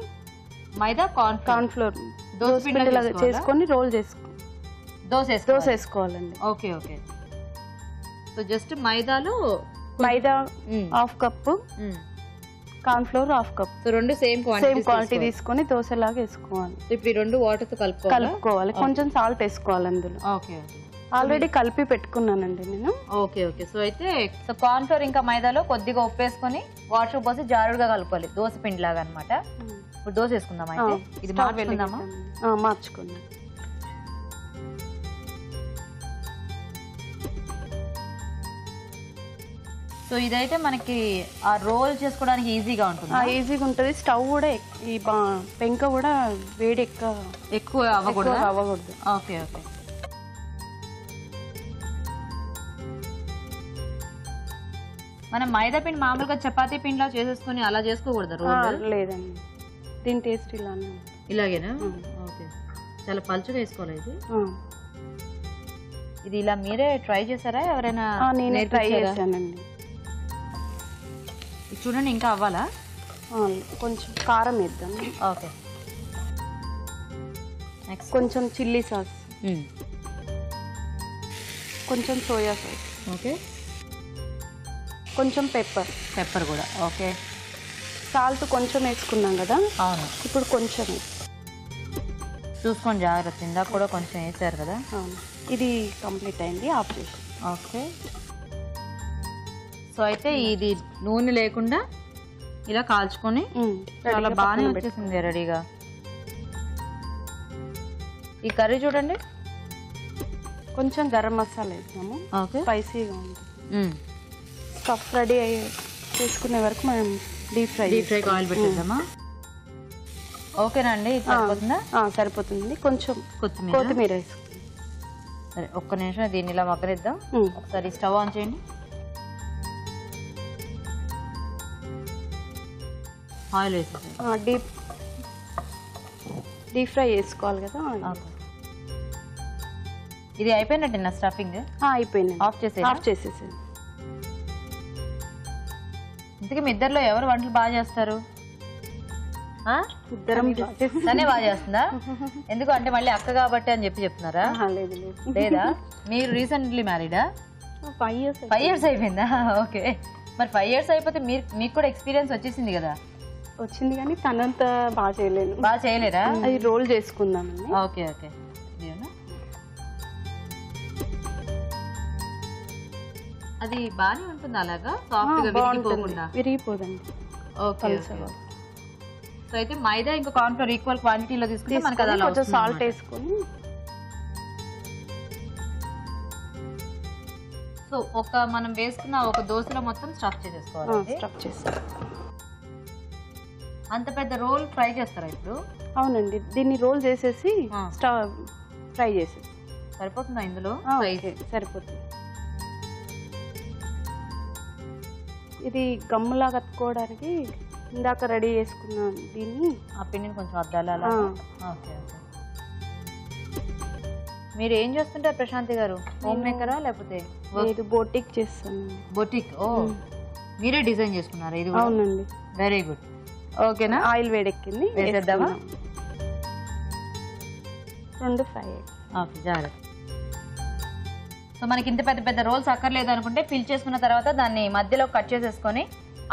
మైదా కార్న్ఫ్లోర్ దోశ పిండిలా చేసుకొని రోల్ దోశ వేసుకోవాలండి. Okay okay. సో జస్ట్ మైదాలో మైదా half cup, cornflour half cup, రెండు సేమ్ క్వాంటిటీ తీసుకొని దోశలాగా వేసుకోవాలి. ఇప్పుడు ఈ రెండు వాటర్ తో కలుపుకోవాలి. కొంచెం సాల్ట్ వేసుకోవాలి అందులో. Okay okay. ఆల్రెడీ కలిపి పెట్టుకున్నానండి నేను. Okay okay. సో అయితే కార్న్ ఫ్లోర్ ఇంకా మైదాలో కొద్దిగా ఉప్పు వేసుకొని వాటర్ పోసి జారుడుగా కలుపుకోవాలి, దోశ పిండి లాగా అనమాట. ఇప్పుడు దోశ వేసుకుందాం అయితే. ఇది మార్చుకుందామా? మార్చుకుందాం. సో ఇదైతే మనకి ఆ రోల్ చేసుకోవడానికి ఈజీగా ఉంటుంది. ఈజీగా ఉంటుంది. స్టవ్ కూడా ఈ పెంక కూడా వేడి ఎక్కువ అవ్వకూడదు. Okay okay. మనం మైదా పిండి మామూలుగా చపాతీ పిండిలా చేసేసుకుని అలా చేసుకోకూడదు రోల్? లేదండి, దీని టేస్ట్ ఇలాగేనా? ఓకే. చాలా పలుచగా వేసుకోవాలి ఇది. ఇది ఇలా మీరే ట్రై చేశారా ఎవరైనా? నేను ట్రై చేశానండి. చూడండి, ఇంకా అవ్వాలా? కొంచెం కారం వేద్దాం. ఓకే. నెక్స్ట్ కొంచెం చిల్లీ సాస్, కొంచెం సోయా సాస్, ఓకే, కొంచెం పెప్పర్ కూడా. ఓకే. సాల్ట్ కొంచెం వేసుకున్నాం కదా. అవును. ఇప్పుడు కొంచెం చూసుకొని జాగ్రత్త, ఇందాక కూడా కొంచెం వేసారు కదా. అవును. ఇది కంప్లీట్ అయింది, ఆఫ్ చేసి. ఓకే. సో అయితే ఇది నూనె లేకుండా ఇలా కాల్చుకొని చాలా బాగానే వచ్చేసింది రెడీగా. ఈ కర్రీ చూడండి, కొంచెం గరం మసాలా వేద్దాము. ఓకే. స్పైసీగా ఉంటుంది. స్టఫ్ రెడీ చేసుకునే వరకు మనం డీప్ ఫ్రై ఆయిల్ పెట్టేద్దామా? ఓకేనండి, సరిపోతుందా? సరిపోతుంది. కొంచెం కొత్తిమీర వేసుకుందాం. సరే, ఒక్క నిమిషం దీన్ని ఇలా మగ్గనిద్దాం. ఒకసారి స్టవ్ ఆన్ చేయండి. ఆయిల్ వేసేసి డీప్ ఫ్రై చేసుకోవాలి కదా. ఇది అయిపోయినట్టు స్టఫింగ్ అయిపోయింది. ఆఫ్ చేసేసి. ఇంతకీ మీ ఇద్దరిలో ఎవరు వంటలు బాగా చేస్తారు? ఇద్దరం తనే బాగా చేస్తుందా? ఎందుకు అంటే మళ్ళీ అక్క కాబట్టి అని చెప్తున్నారా? లేదా మీరు రీసెంట్లీ మ్యారీడా? 5 years అయిపోయిందా? ఓకే. మరి 5 years అయిపోతే మీకు కూడా ఎక్స్పీరియన్స్ వచ్చేసింది కదా? వచ్చింది, కానీ తనంత బాగా చేయలేను. బాగా చేయలేరా? అది రోల్ చేసుకుందామని. Okay okay. అది బాగానే ఉంటుంది అలాగా, సాఫ్ట్ గా విరిగిపోదండి. ఓకే. సో అయితే మైదా ఇంకా కార్న్ ఫ్లోర్ ఈక్వల్ క్వాంటిటీలో తీసుకుంటే మనకి అది కొంచెం సాల్ట్ వేసుకొని. సో మనం వేసుకున్న ఒక దోశలో మొత్తం స్టఫ్ చేసేసుకోవాలి. స్టఫ్ చేసి అంత పెద్ద రోల్ ఫ్రై చేస్తారా ఇప్పుడు? అవునండి, దీన్ని రోల్ చేసేసి స్టవ్ ఫ్రై చేసేసి. సరిపోతుందా ఇందులో? సరిపోతుంది. ఇది గమ్ములా కట్టుకోవడానికి ఇందాక రెడీ చేసుకున్నాం దీన్ని. ఆ పిండిని కొంచెం అద్దాలా? Okay okay. మీరు ఏం చేస్తుంటారు ప్రశాంతి గారు? హోమ్ మేకరా లేకపోతే? లేదు, బొటిక్ చేస్తాను. బొటిక్? ఓ, మీరే డిజైన్ చేసుకున్నారా ఇది? అవునండి. Very good. ఓకేనా? ఆయిల్ వేడెక్కింది, వేసేద్దామా? 2 ఫ్రై. ఓకే, జాగ్రత్త. సో మనకి ఇంత పెద్ద పెద్ద రోల్స్ అక్కర్లేదు అనుకుంటే ఫిల్ చేసుకున్న తర్వాత దాన్ని మధ్యలో కట్ చేసేసుకొని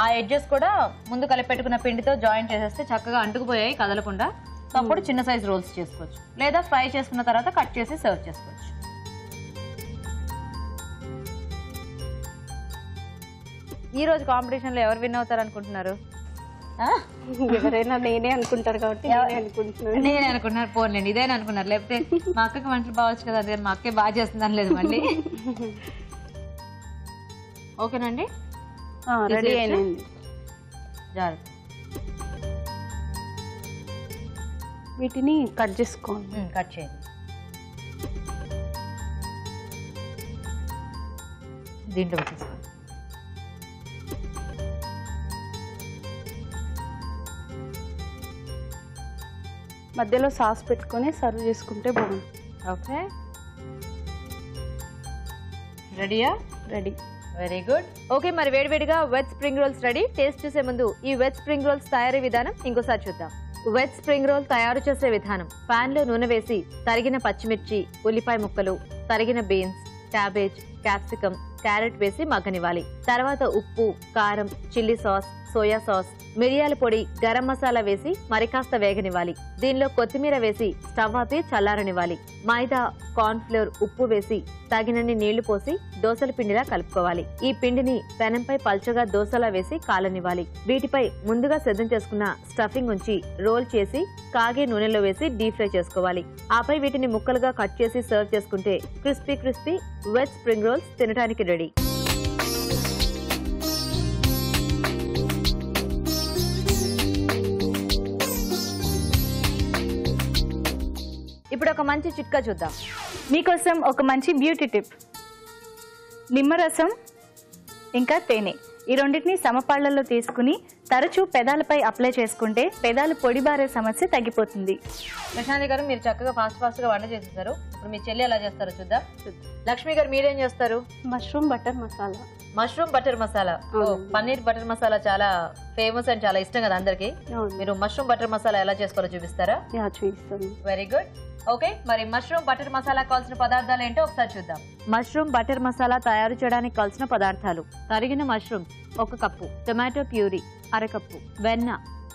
ఆ ఎడ్జెస్ కూడా ముందు కలిపి పెట్టుకున్న పిండితో జాయిన్ చేసేస్తే చక్కగా అంటుకుపోయాయి కదలకుండా. సో అప్పుడు చిన్న సైజ్ రోల్స్ చేసుకోవచ్చు, లేదా ఫ్రై చేసుకున్న తర్వాత కట్ చేసి సర్వ్ చేసుకోవచ్చు. ఈ రోజు కాంపిటీషన్లో ఎవరు విన్ అవుతారు అనుకుంటున్నారు? ఎవరైనా నేనే అనుకుంటారు కాబట్టి నేనే అనుకుంటున్నారు. పోన్లేండి, ఇదేనా అనుకున్నారు, లేకపోతే మా అక్కకి వంటలు బావచ్చు కదా అందుకని మా అక్కే బాగా చేస్తుందని లేదు మళ్ళీ. ఓకేనండి, రెడీ అయినండి. జాగ్రత్త. వీటిని కట్ చేసుకోండి. కట్ చేయండి. దీంట్లో వచ్చేసుకోండి. మధ్యలో సాస్ పెట్టుకొని సర్వ్ చేసుకుంటే బాగుంది. ఓకే, రెడీయా? రెడీ. Very good. ఓకే, మరి వేడివేడిగా veg spring rolls ready. Taste చూసే ముందు ఈ వెజ్ స్ప్రింగ్ రోల్స్ తయారీ విధానం ఇంకోసారి చూద్దాం. వెజ్ స్ప్రింగ్ రోల్ తయారు చేసే విధానం: పాన్ లో నూనె వేసి తరిగిన పచ్చిమిర్చి, ఉల్లిపాయ ముక్కలు, తరిగిన బీన్స్, క్యాబేజ్, క్యాప్సికమ్, క్యారెట్ వేసి మగ్గనివ్వాలి. తర్వాత ఉప్పు, కారం, చిల్లీ సాస్, సోయా సాస్, మిరియాల పొడి, గరం మసాలా వేసి మరికాస్త వేగనివ్వాలి. దీనిలో కొత్తిమీర వేసి స్టవ్ ఆపి చల్లారనివ్వాలి. మైదా, కార్న్ ఫ్లోర్, ఉప్పు వేసి తగినన్ని నీళ్లు పోసి దోసల పిండిలా కలుపుకోవాలి. ఈ పిండిని పెనంపై పల్చగా దోసలా వేసి కాలనివ్వాలి. వీటిపై ముందుగా సిద్ధం చేసుకున్న స్టఫింగ్ ఉంచి రోల్ చేసి కాగే నూనెలో వేసి డీప్ ఫ్రై చేసుకోవాలి. ఆపై వీటిని ముక్కలుగా కట్ చేసి సర్వ్ చేసుకుంటే crispy crispy veg spring rolls తినడానికి రెడీ. ఇప్పుడు ఒక మంచి చిట్కా చూద్దాం. మీకోసం ఒక మంచి బ్యూటీ టిప్. నిమ్మరసం ఇంకా తేనె ఈ రెండింటిని సమపాళ్లలో తీసుకుని తరచూ పెదాలపై అప్లై చేసుకుంటే పెదాలు పొడిబారే సమస్య తగ్గిపోతుంది. ప్రశాంతి గారు, మీరు చక్కగా ఫాస్ట్ గా వంట చేసేసారు. ఇప్పుడు మీ చెల్లి ఎలా చేస్తారో చూద్దాం. లక్ష్మి గారు, మీరేం చేస్తారు? Mushroom butter masala. Mushroom butter masala. Paneer butter masala చాలా ఫేమస్ అండ్ చాలా ఇష్టం కదా అందరికి. మీరు మష్రూమ్ బటర్ మసాలా ఎలా చేసుకోవాలో చూపిస్తారా? చూపిస్తాను. Very good. ఓకే, మరి మష్రూమ్ బటర్ మసాలా కావాల్సిన పదార్థాలు ఏంటో ఒకసారి చూద్దాం. మష్రూమ్ బటర్ మసాలా తయారు చేయడానికి కావాల్సిన పదార్థాలు: తరిగిన mushroom 1 cup, tomato puree 1/2 cup, వెన్న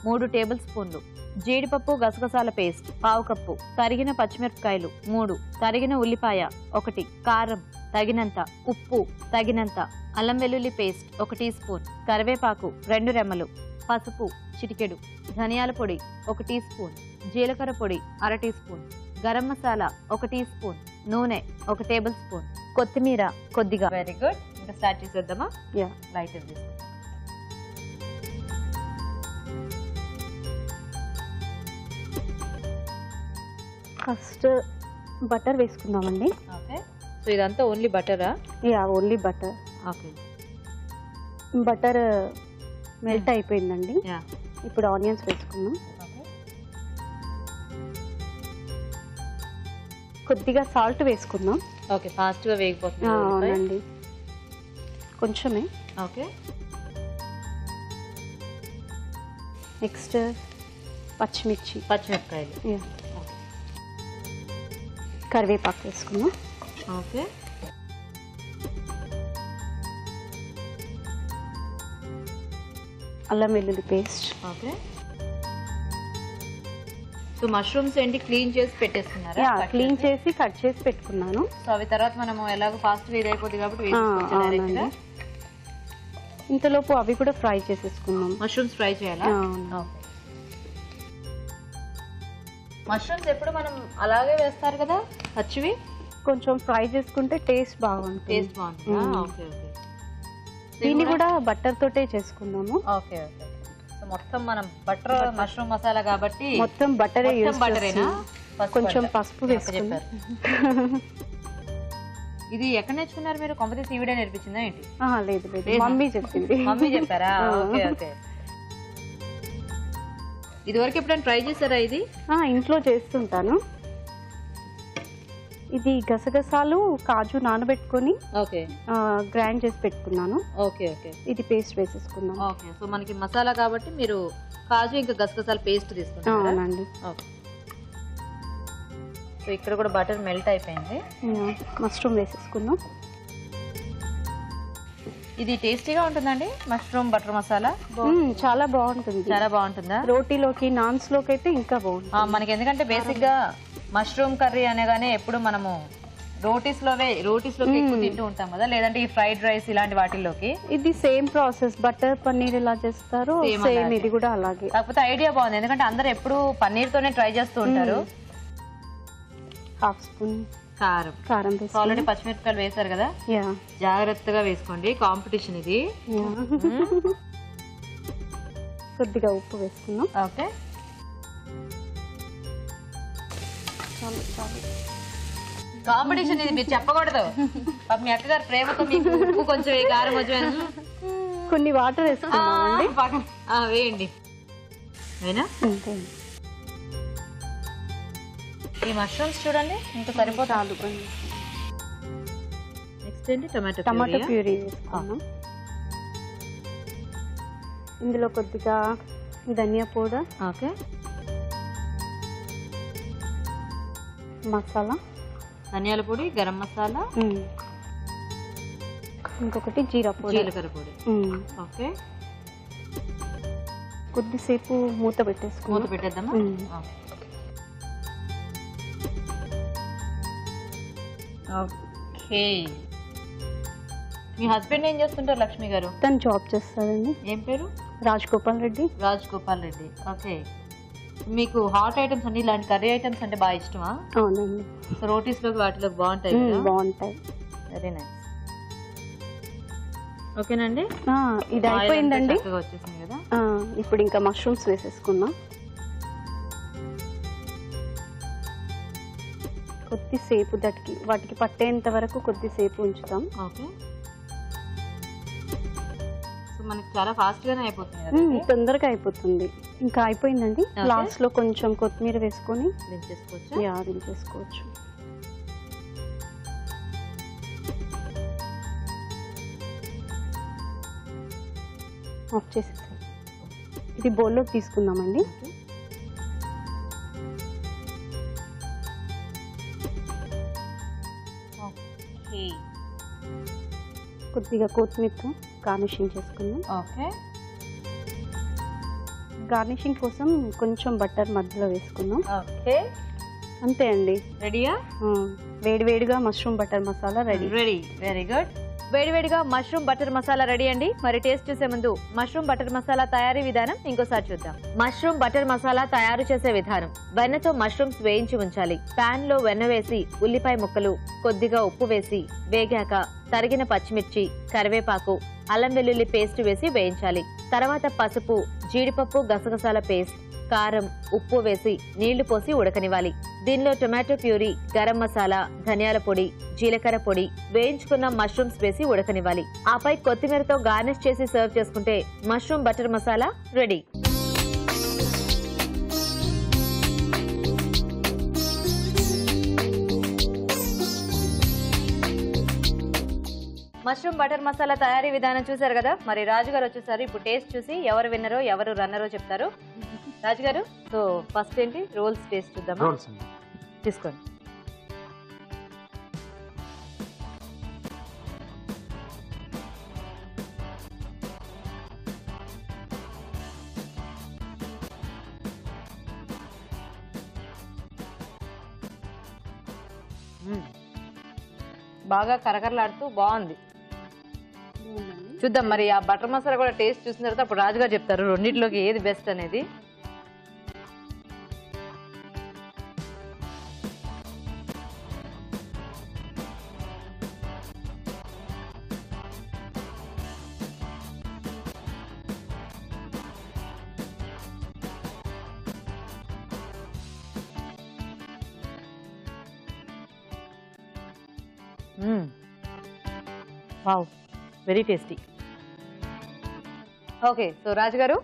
3 టేబుల్ స్పూన్లు, జీడిపప్పు గసగసాల పేస్ట్ 1/2 కప్పు, తరిగిన పచ్చిమిరపకాయలు 3, తరిగిన ఉల్లిపాయ 1, కారం తగినంత, ఉప్పు తగినంత, అల్లం వెల్లుల్లి పేస్ట్ 1 టీ స్పూన్, కరివేపాకు 2 రెమ్మలు, పసుపు చిటికెడు, ధనియాల పొడి 1 టీ స్పూన్, జీలకర్ర పొడి 1/2 teaspoon, garam masala 1 teaspoon, నూనె 1 టేబుల్ స్పూన్, కొత్తిమీర కొద్దిగా. Very good. ఇంకా స్టార్ట్ చేసేద్దామా? లైట్ తీసుకుంటాం. ఫస్ట్ బటర్ వేసుకుందామండి. ఓకే, సో ఇదంతా ఓన్లీ బటరా? Only butter. Okay, butter melt అయిపోయిందండి. ఇప్పుడు ఆనియన్స్ వేసుకుందాం. కొద్దిగా సాల్ట్ వేసుకుందాం. ఓకే, ఫాస్ట్ గా వేగిపోతుంది. అవునండి, కొంచెమే. ఓకే, నెక్స్ట్ పచ్చిమిరపకాయలు, కరివేపాకు వేసుకుందాం. ఓకే, అల్లం వెల్లుల్లి పేస్ట్. ఓకే. సో మష్రూమ్స్ ఏంటి క్లీన్ చేసి పెట్టేస్తున్నారా? క్లీన్ చేసి కట్ చేసి పెట్టుకున్నాను. సో అవి తర్వాత మనము ఎలాగో ఫాస్ట్ గా ఇదైపోతుంది కాబట్టి అవునండి. ఇంతలోపు అవి కూడా ఫ్రై చేసేసుకున్నాం. మష్రూమ్స్ ఫ్రై చేయాలా? మష్రూమ్స్ ఎప్పుడు మనం అలాగే వేస్తారు కదా పచ్చివి? కొంచెం ఫ్రై చేసుకుంటే టేస్ట్ బాగుంటుంది. టేస్ట్ బాగుంటుంది. Okay okay. దీన్ని కూడా బటర్ తోటే చేసుకున్నాము. Okay okay. సో మొత్తం మనం బటర్ మష్రూమ్ మసాలా కాబట్టి మొత్తం బటరే యూస్ బటరేనా? కొంచెం పసుపు వేసుకున్నారు. ఇది ఎక్కడ నేర్చుకున్నారు మీరు? కొంపతీసి ఈవిడే నేర్పించిందా ఏంటి? లేదు లేదు, మమ్మీ చెప్పింది. మమ్మీ చెప్పారా? Okay okay. ఇది వరకు ఎప్పుడైనా ట్రై చేశారా ఇది? ఇంట్లో చేస్తుంటాను. ఇది గసగసాలు కాజు నానబెట్టుకొని గ్రైండ్ చేసి పెట్టుకున్నాను. Okay okay. ఇది పేస్ట్ వేసేసుకున్నాం. ఓకే, సో మనకి మసాలా కాబట్టి మీరు కాజు ఇంకా గసగసాల పేస్ట్ తీసుకున్నారా? అవునండి. ఓకే. సో ఇక్కడ కూడా బటర్ మెల్ట్ అయిపోయింది. మష్రూమ్ వేసేసుకున్నాం. ఇది టేస్టీగా ఉంటుందండి మష్రూమ్ బటర్ మసాలా? చాలా బాగుంటుంది. చాలా బాగుంటుందా? రోటీలోకి నాన్స్ లోకి అయితే ఇంకా బాగుంటుంది మనకి. ఎందుకంటే బేసిక్ గా మష్రూమ్ కర్రీ అనగానే ఎప్పుడు మనము రోటీస్ లోకి ఎక్కువ తింటూ ఉంటాం కదా, లేదంటే ఈ ఫ్రైడ్ రైస్ ఇలాంటి వాటిల్లోకి. ఇది సేమ్ ప్రాసెస్. బటర్ పన్నీర్ ఎలా చేస్తారో సేమ్ ఇది కూడా అలాగే. కాకపోతే ఐడియా బాగుంది, ఎందుకంటే అందరు ఎప్పుడు పన్నీర్ తోనే ట్రై చేస్తూ ఉంటారు. 1/2 స్పూన్ కారం వేసి ఆల్రెడీ పచ్చిమిరపకాయలు వేసారు కదా, జాగ్రత్తగా వేసుకోండి, కాంపిటీషన్ ఇది. కొద్దిగా ఉప్పు వేసుకున్నాం. కాంపిటీషన్ ఇది మీరు చెప్పకూడదు. మీ అక్కగారు ప్రేమతో మీకు ఉప్పు కొంచెం కారం కొంచెం కొన్ని వాటర్ వేసుకున్నామండి. వేయండి. అయినా ఈ మష్రూమ్స్ చూడండి ఇంకా సరిపోతుంది. నెక్స్ట్ ఏంటి టమాటో ప్యూరీ వేసుకున్నాం. ఇందులో కొద్దిగా ధనియా పౌడర్, ఓకే, మసాలా, ధనియాల పొడి, గరం మసాలా, ఇంకొకటి జీరా పొడి, జీలకర్ర పొడి. ఓకే, కొద్దిసేపు మూత పెట్టేద్దామా? ఓకే. మీ హస్బెండ్ ఏం చేస్తుంటారు లక్ష్మి గారు? తను జాబ్ చేస్తారండి. ఏం పేరు? రాజ్ గోపాల్ రెడ్డి. రాజ్ గోపాల్ రెడ్డి. ఓకే. మీకు హాట్ ఐటమ్స్ అన్ని ఇలాంటి కర్రీ ఐటమ్స్ అంటే బాగా ఇష్టమా? అవునండి. సో రోటీస్ లోకి వాటిలోకి బాగుంటాయి. బాగుంటాయి. Very nice. ఓకేనండి, ఇది అయిపోయిందండి. వచ్చేసింది కదా. ఇప్పుడు ఇంకా మష్రూమ్స్ వేసేసుకుందాం. కొద్దిసేపు వాటికి పట్టేంత వరకు కొద్దిసేపు ఉంచుతాం. ఓకే. సో మనకి చాలా ఫాస్ట్ గానే అయిపోతుంది కదా. తొందరగా అయిపోతుంది. ఇంకా అయిపోయిందండి. లాస్ట్ లో కొంచెం కొత్తిమీర వేసుకొని దించేసుకోవచ్చు. ఆఫ్ చేసేసి ఇది బౌల్లోకి తీసుకుందామండి. కొద్దిగా కొత్తిమీరతో గార్నిషింగ్ చేసుకుందాం. ఓకే. గార్నిషింగ్ కోసం కొంచెం బటర్ మధ్యలో వేసుకుందాం. ఓకే, అంతే అండి. రెడీయా? వేడివేడిగా mushroom butter masala ready. Very good. వేడివేడిగా మష్రూమ్ బటర్ మసాలా రెడీ అండి. మరి టేస్ట్ చేసే ముందు మష్రూమ్ బటర్ మసాలా తయారీ విధానం ఇంకోసారి చూద్దాం. మష్రూమ్ బటర్ మసాలా తయారు చేసే విధానం: వెన్నతో మష్రూమ్స్ వేయించి ఉంచాలి. పాన్ లో వెన్న వేసి ఉల్లిపాయ ముక్కలు, కొద్దిగా ఉప్పు వేసి వేగాక తరిగిన పచ్చిమిర్చి, కరివేపాకు, అల్లం వెల్లుల్లి పేస్ట్ వేసి వేయించాలి. తర్వాత పసుపు, జీడిపప్పు, గసగసాల పేస్ట్, కారం, ఉప్పు వేసి నీళ్లు పోసి ఉడకనివ్వాలి. దీనిలో టొమాటో ప్యూరీ, గరం మసాలా, ధనియాల పొడి, జీలకర్ర పొడి, వేయించుకున్న మష్రూమ్స్ వేసి ఉడకనివ్వాలి. ఆపై కొత్తిమీరతో గార్నిష్ చేసి సర్వ్ చేసుకుంటే mushroom butter masala ready. Mushroom butter masala తయారీ విధానం చూసారు కదా. మరి రాజుగారు వచ్చేసారు. ఇప్పుడు టేస్ట్ చూసి ఎవరు విన్నరో ఎవరు రన్నరో చెప్తారు. రాజుగారు, సో ఫస్ట్ ఏంటి రోల్స్ టేస్ట్ చూద్దామా? తీసుకోండి. బాగా కరకరలాడుతూ బాగుంది. చూద్దాం మరి ఆ బటర్ మసాలా కూడా టేస్ట్ చూసిన తర్వాత అప్పుడు రాజుగారు చెప్తారు రెండింటిలోకి ఏది బెస్ట్ అనేది. Wow, very tasty. Okay, so Raju garu,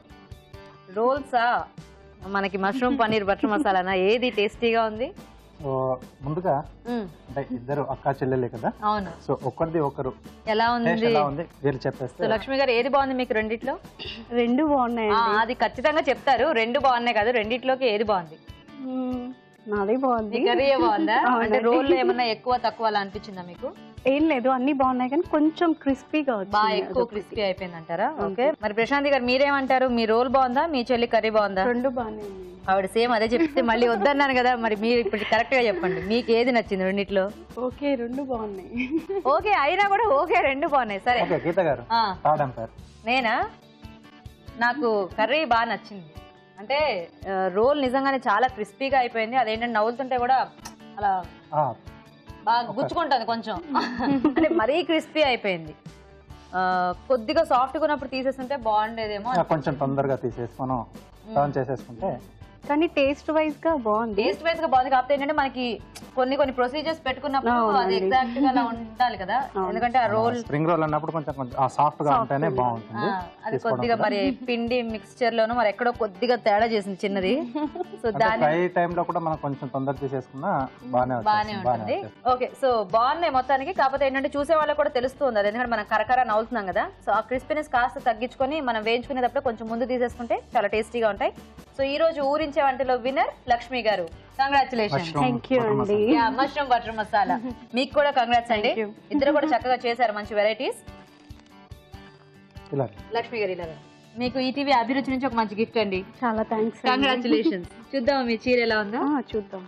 రోల్సా మనకి మష్రూమ్ పన్నీర్ బటర్ మసాలానా ఏది టేస్టీగా ఉంది? సో ముందుగా అంటే ఇద్దరు అక్క చెల్లెలే కదా. అవును. సో ఒకరిది ఒకరు ఎలా ఉంది వీళ్ళు చెప్పేస్తే. లక్ష్మి గారు, ఏది బాగుంది మీకు రెండిట్లో? రెండు బాగున్నాయి. అది ఖచ్చితంగా చెప్తారు. రెండు బాగున్నాయి కదా, రెండిట్లోకి ఏది బాగుంది? నాదే బాగుంది. కర్రీ బాగుందా? అంటే రోల్ ఏమన్నా ఎక్కువ తక్కువ అలా అనిపించిందా మీకు? ఏం లేదు, అన్ని బాగున్నాయి కానీ కొంచెం క్రిస్పీగా బాగా ఎక్కువ క్రిస్పీ అయిపోయింది అంటారా? ఓకే, మరి ప్రశాంతి గారు మీరేమంటారు? మీ రోల్ బాగుందా, మీ చెల్లి కర్రీ బాగుందా? రెండు బాగున్నాయి. ఆవిడ సేమ్ అదే చెప్తే మళ్ళీ వద్దన్నాను కదా. మరి మీరు ఇప్పుడు కరెక్ట్ గా చెప్పండి, మీకు ఏది నచ్చింది రెండిట్లో? ఓకే, రెండు బాగున్నాయి. ఓకే అయినా కూడా ఓకే, రెండు బాగున్నాయి. సరే గీత గారు, నేనా? నాకు కర్రీ బాగా నచ్చింది. అంటే రోల్ నిజంగానే చాలా క్రిస్పీగా అయిపోయింది. అదేంటంటే నవ్వుతుంటే కూడా అలా బాగా గుచ్చుకుంటుంది కొంచెం. అంటే మరీ క్రిస్పీ అయిపోయింది. కొద్దిగా సాఫ్ట్గా ఉన్నప్పుడు తీసేస్తుంటే బాగుండేదేమో. కొంచెం తొందరగా తీసేసి మనం టర్న్ చేసేసుకుంటే. కానీ టేస్ట్ వైజ్ గా బాగుంది. టేస్ట్ వైజ్ గా బాగుంది. కాకపోతే ఏంటంటే మనకి కొన్ని ప్రొసీజర్స్ పెట్టుకున్నప్పుడు అది ఎగ్జాక్ట్ గా అలా ఉండాలి కదా, ఎందుకంటే ఆ రోల్ స్ప్రింగ్ రోల్ అన్నప్పుడు కొంచెం సాఫ్ట్ గా ఉంటేనే బాగుంటుంది. అది కొద్దిగా మరి పిండి మిక్స్చర్ లోను మరి ఎక్కడో కొద్దిగా తేడా చేసింది చిన్నది. సో దాని ఫ్రై టైం లో కూడా మనం కొంచెం తొందర చేసేసుకున్నా బానే ఉంటుంది. ఓకే, సో బాగున్నాయి మొత్తానికి. కాకపోతే ఏంటంటే చూసే వాళ్ళకి కూడా తెలుస్తుంది అది, ఎందుకంటే మనం కరకర నవ్వుతున్నాం కదా. సో ఆ క్రిస్పీనెస్ కాస్త తగ్గించుకొని మనం వేయించుకునేటప్పుడు కొంచెం ముందు తీసేసుకుంటే చాలా టేస్టీగా ఉంటాయి. సో ఈ రోజు ఊరించే వంటలో విన్నర్ లక్ష్మి గారు, కంగ్రాచులేషన్. థ్యాంక్ యూ అండి. మష్రూమ్ బటర్ మసాలా మీకు కూడా కంగ్రాట్స్ అండి. ఇద్దరు కూడా చక్కగా చేశారు మంచి వెరైటీస్. లక్ష్మి గారు ఇలా మీకు ఈటీవీ అభిరుచి నుంచి ఒక మంచి గిఫ్ట్ అండి. చాలా థ్యాంక్స్. కంగ్రాచులేషన్స్. చూద్దాం మీ చీర ఎలా ఉందో. చూద్దాం.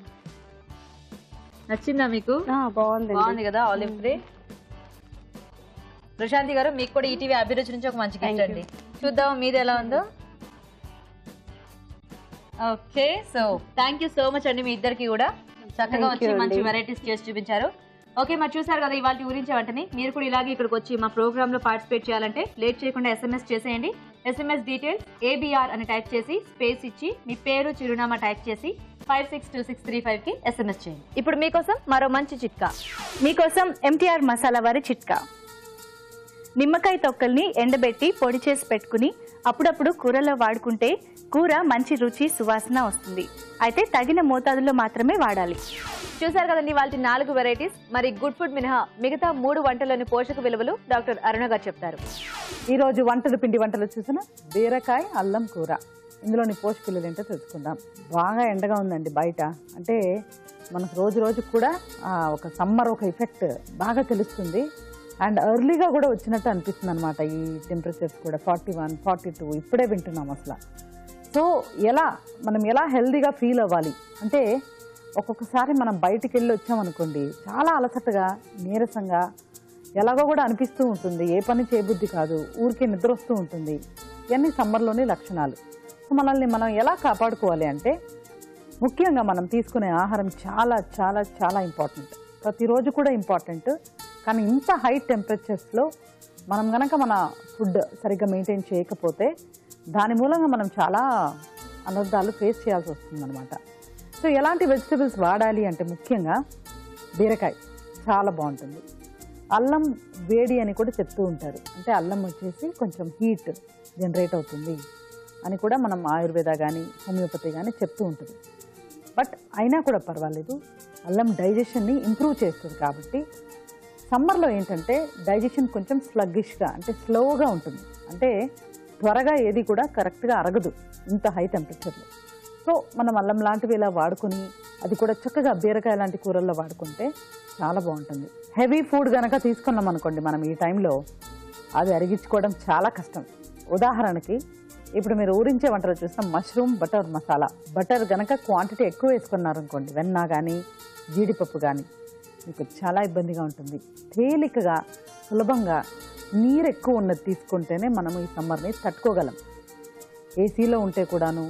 నచ్చిందా మీకు? బాగుంది. బాగుంది కదా, ఆలివ్ గ్రీన్. ప్రశాంతి గారు మీకు కూడా ఈటీవీ అభిరుచి నుంచి ఒక మంచి గిఫ్ట్ అండి. చూద్దాం మీది ఎలా ఉందో. Okay, so thank you so much అండి మీ ఇద్దరికి కూడా. చక్కగా వచ్చి మంచి వెరైటీస్ చేసి చూపించారు. ఓకే, మరి చూసారు కదా ఇవాళ ఊరించే వంటని. మీరు కూడా ఇలాగే ఇక్కడికి వచ్చి మా ప్రోగ్రామ్ లో పార్టిసిపేట్ చేయాలంటే లేట్ చేయకుండా SMS చేసేయండి. SMS డీటెయిల్స్ ABR అని టైప్ చేసి స్పేస్ ఇచ్చి మీ పేరు చిరునామా టైప్ చేసి 562635 కి SMS చేయండి. ఇప్పుడు మీకోసం మరో మంచి చిట్కా. మీకోసం MTR మసాలా వారి చిట్కా. నిమ్మకాయ తొక్కల్ని ఎండబెట్టి పొడి చేసి పెట్టుకుని అప్పుడప్పుడు కూరలో వాడుకుంటే కూర మంచి రుచి సువాసన వస్తుంది. అయితే తగిన మోతాదులో మాత్రమే వాడాలి. చూసారు కదండి వాళ్ళ 4 వెరైటీస్. మరి గుడ్ ఫుడ్ మినహా మిగతా 3 వంటలోని పోషక విలువలు డాక్టర్ అరుణ గారు చెప్తారు. ఈ రోజు పిండి వంటలు చూసిన బీరకాయ అల్లం కూర, ఇందులోని పోషక విలువలు ఏంటో తెలుసుకుందాం. బాగా ఎండగా ఉందండి బయట, అంటే మనకు రోజు కూడా ఒక సమ్మర్ ఒక ఎఫెక్ట్ బాగా తెలుస్తుంది. అండ్ ఎర్లీగా కూడా వచ్చినట్టు అనిపిస్తుంది అనమాట. ఈ టెంపరేచర్స్ కూడా 41, 42 ఇప్పుడే వింటున్నాం అసలు. సో మనం ఎలా హెల్దీగా ఫీల్ అవ్వాలి అంటే, ఒక్కొక్కసారి మనం బయటికి వెళ్ళి వచ్చామనుకోండి చాలా అలసటగా నీరసంగా ఎలాగో కూడా అనిపిస్తూ ఉంటుంది. ఏ పని చేయబుద్ధి కాదు, ఊరికే నిద్ర వస్తూ ఉంటుంది. ఇవన్నీ సమ్మర్లోని లక్షణాలు. సో మనల్ని మనం ఎలా కాపాడుకోవాలి అంటే, ముఖ్యంగా మనం తీసుకునే ఆహారం చాలా చాలా చాలా ఇంపార్టెంట్. ప్రతిరోజు కూడా ఇంపార్టెంట్. కానీ ఇంత హై టెంపరేచర్స్లో మనం కనుక మన ఫుడ్ సరిగ్గా మెయింటైన్ చేయకపోతే దాని మూలంగా మనం చాలా అనర్థాలు ఫేస్ చేయాల్సి వస్తుంది అనమాట. సో ఎలాంటి వెజిటబుల్స్ వాడాలి అంటే, ముఖ్యంగా బీరకాయ చాలా బాగుంటుంది. అల్లం వేడి అని కూడా చెప్తూ ఉంటారు, అంటే అల్లం వచ్చేసి కొంచెం హీట్ జనరేట్ అవుతుంది అని కూడా మనం ఆయుర్వేద కానీ హోమియోపతి కానీ చెప్తూ ఉంటుంది. బట్ అయినా కూడా పర్వాలేదు, అల్లం డైజెషన్ని ఇంప్రూవ్ చేస్తుంది. కాబట్టి సమ్మర్లో ఏంటంటే డైజెషన్ కొంచెం స్లగ్గిష్గా అంటే స్లోగా ఉంటుంది, అంటే త్వరగా ఏది కూడా కరెక్ట్గా అరగదు ఇంత హై టెంపరేచర్లో. సో మనం అల్లం లాంటివి ఇలా వాడుకొని, అది కూడా చక్కగా బీరకాయ లాంటి కూరల్లో వాడుకుంటే చాలా బాగుంటుంది. హెవీ ఫుడ్ కనుక తీసుకున్నాం అనుకోండి మనం ఈ టైంలో, అది అరిగించుకోవడం చాలా కష్టం. ఉదాహరణకి ఇప్పుడు మీరు ఊరించే వంటలు చూసిన మష్రూమ్ బటర్ మసాలా, బటర్ కనుక క్వాంటిటీ ఎక్కువ వేసుకున్నారనుకోండి, వెన్న కానీ జీడిపప్పు కానీ, మీకు చాలా ఇబ్బందిగా ఉంటుంది. తేలికగా సులభంగా నీరు ఎక్కువ ఉన్నది తీసుకుంటేనే మనం ఈ సమ్మర్ని తట్టుకోగలం. ఏసీలో ఉంటే కూడాను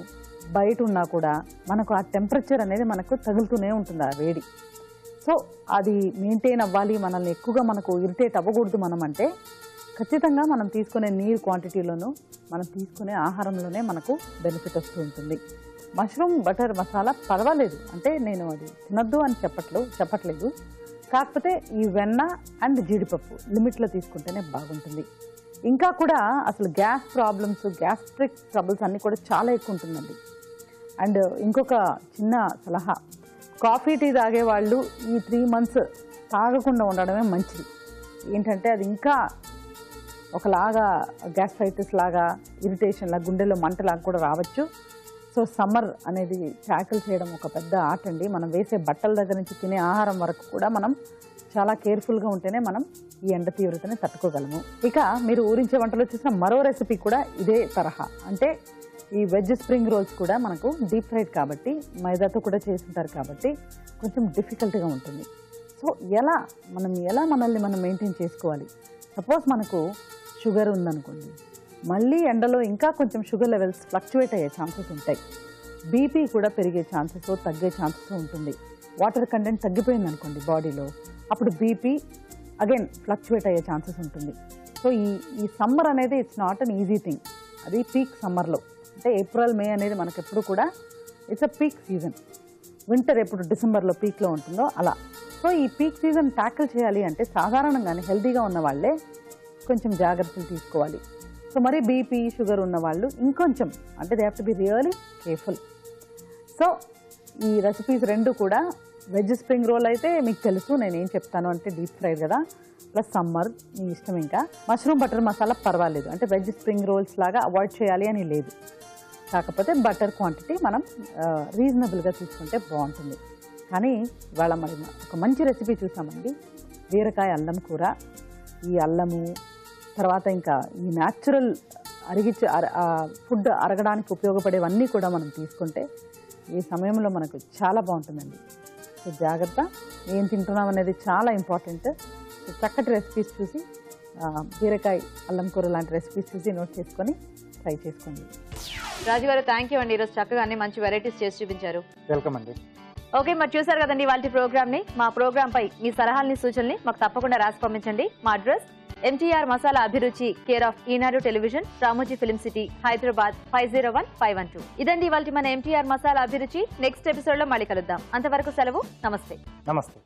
బయట ఉన్నా కూడా మనకు ఆ టెంపరేచర్ అనేది మనకు తగులుతూనే ఉంటుంది, ఆ వేడి. సో అది మెయింటైన్ అవ్వాలి, మనల్ని ఎక్కువగా మనకు ఇరిటేట్ అవ్వకూడదు మనం అంటే, ఖచ్చితంగా మనం తీసుకునే నీరు క్వాంటిటీలోనూ మనం తీసుకునే ఆహారంలోనే మనకు బెనిఫిట్ వస్తూ ఉంటుంది. మష్రూమ్ బటర్ మసాలా పర్వాలేదు, అంటే నేను అది తినద్దు అని చెప్పట్లేదు. కాకపోతే ఈ వెన్న అండ్ జీడిపప్పు లిమిట్లో తీసుకుంటేనే బాగుంటుంది. ఇంకా కూడా అసలు గ్యాస్ ప్రాబ్లమ్స్, గ్యాస్ట్రిక్ ట్రబుల్స్ అన్నీ కూడా చాలా ఎక్కువ ఉంటుందండి. అండ్ ఇంకొక చిన్న సలహా, కాఫీ టీ తాగే వాళ్ళు ఈ 3 months తాగకుండా ఉండడమే మంచిది. ఏంటంటే అది ఇంకా ఒకలాగా గ్యాస్ట్రైటిస్ లాగా, ఇరిటేషన్ లాగా, గుండెలో మంటలాగా కూడా రావచ్చు. సో సమ్మర్ అనేది ట్యాకిల్ చేయడం ఒక పెద్ద ఆట అండి. మనం వేసే బట్టల దగ్గర నుంచి తినే ఆహారం వరకు కూడా మనం చాలా కేర్ఫుల్గా ఉంటేనే మనం ఈ ఎండ తీవ్రతని తట్టుకోగలము. ఇక మీరు ఊరించే వంటలో చూసిన మరో రెసిపీ కూడా ఇదే తరహా, అంటే ఈ వెజ్ స్ప్రింగ్ రోల్స్ కూడా మనకు డీప్ ఫ్రైడ్ కాబట్టి, మైదాతో కూడా చేస్తుంటారు కాబట్టి కొంచెం డిఫికల్ట్గా ఉంటుంది. సో మనల్ని మనం మెయింటైన్ చేసుకోవాలి. సపోజ్ మనకు షుగర్ ఉందనుకోండి, మళ్ళీ ఎండలో ఇంకా కొంచెం షుగర్ లెవెల్స్ ఫ్లక్చువేట్ అయ్యే ఛాన్సెస్ ఉంటాయి. బీపీ కూడా పెరిగే ఛాన్సెస్, తగ్గే ఛాన్సెస్ ఉంటుంది. వాటర్ కంటెంట్ తగ్గిపోయింది అనుకోండి బాడీలో, అప్పుడు బీపీ అగైన్ ఫ్లక్చువేట్ అయ్యే ఛాన్సెస్ ఉంటుంది. సో ఈ సమ్మర్ అనేది it's not an easy thing. అది పీక్ సమ్మర్లో, అంటే ఏప్రిల్ మే అనేది మనకు ఎప్పుడు కూడా it's a peak season. Winter ఎప్పుడు డిసెంబర్లో పీక్లో ఉంటుందో అలా. సో ఈ పీక్ సీజన్ ట్యాకిల్ చేయాలి అంటే సాధారణంగానే హెల్తీగా ఉన్న వాళ్ళే కొంచెం జాగ్రత్తలు తీసుకోవాలి. సో మరి బీపీ షుగర్ ఉన్న వాళ్ళు ఇంకొంచెం అంటే they have to be really careful. So ఈ రెసిపీస్ రెండు కూడా వెజ్ స్ప్రింగ్ రోల్ అయితే మీకు తెలుసు నేనేం చెప్తాను అంటే డీప్ ఫ్రైడ్ కదా, ప్లస్ సమ్మర్ మీ ఇష్టం. ఇంకా మష్రూమ్ బటర్ మసాలా పర్వాలేదు, అంటే వెజ్ స్ప్రింగ్ రోల్స్ లాగా అవాయిడ్ చేయాలి అని లేదు. కాకపోతే బటర్ క్వాంటిటీ మనం రీజనబుల్గా తీసుకుంటే బాగుంటుంది. కానీ ఇవాళ మరి ఒక మంచి రెసిపీ చూసామండి, బీరకాయ అల్లం కూర. ఈ అల్లము తర్వాత ఇంకా ఈ న్యాచురల్ ఫుడ్ అరగడానికి ఉపయోగపడేవన్నీ కూడా మనం తీసుకుంటే ఈ సమయంలో మనకు చాలా బాగుంటుందండి. సో జాగ్రత్త, ఏం తింటున్నాం అనేది చాలా ఇంపార్టెంట్. సో చక్కటి రెసిపీస్ చూసి బీరకాయ అల్లం కూర లాంటి రెసిపీస్ చూసి నోట్ చేసుకొని ట్రై చేసుకోండి. రాజు గారు థ్యాంక్ యూ అండి, ఈరోజు చక్కగా అన్ని మంచి వెరైటీస్ చేసి చూపించారు. వెల్కమ్ అండి. ఓకే, మరి చూసారు కదండి వాళ్ళ ప్రోగ్రామ్ని. మా ప్రోగ్రామ్ పై మీ సలహాలని సూచనల్ని మాకు తప్పకుండా రాసి పంపించండి. మా అడ్రస్ MTR మసాలా అభిరుచి, care of Eenadu television, Ramoji film city, Hyderabad 501512. ఇదండి ఇవాళ మన MTR మసాలా అభిరుచి. నెక్స్ట్ ఎపిసోడ్ లో మళ్ళీ కలుద్దాం. అంతవరకు సెలవు. నమస్తే. నమస్తే.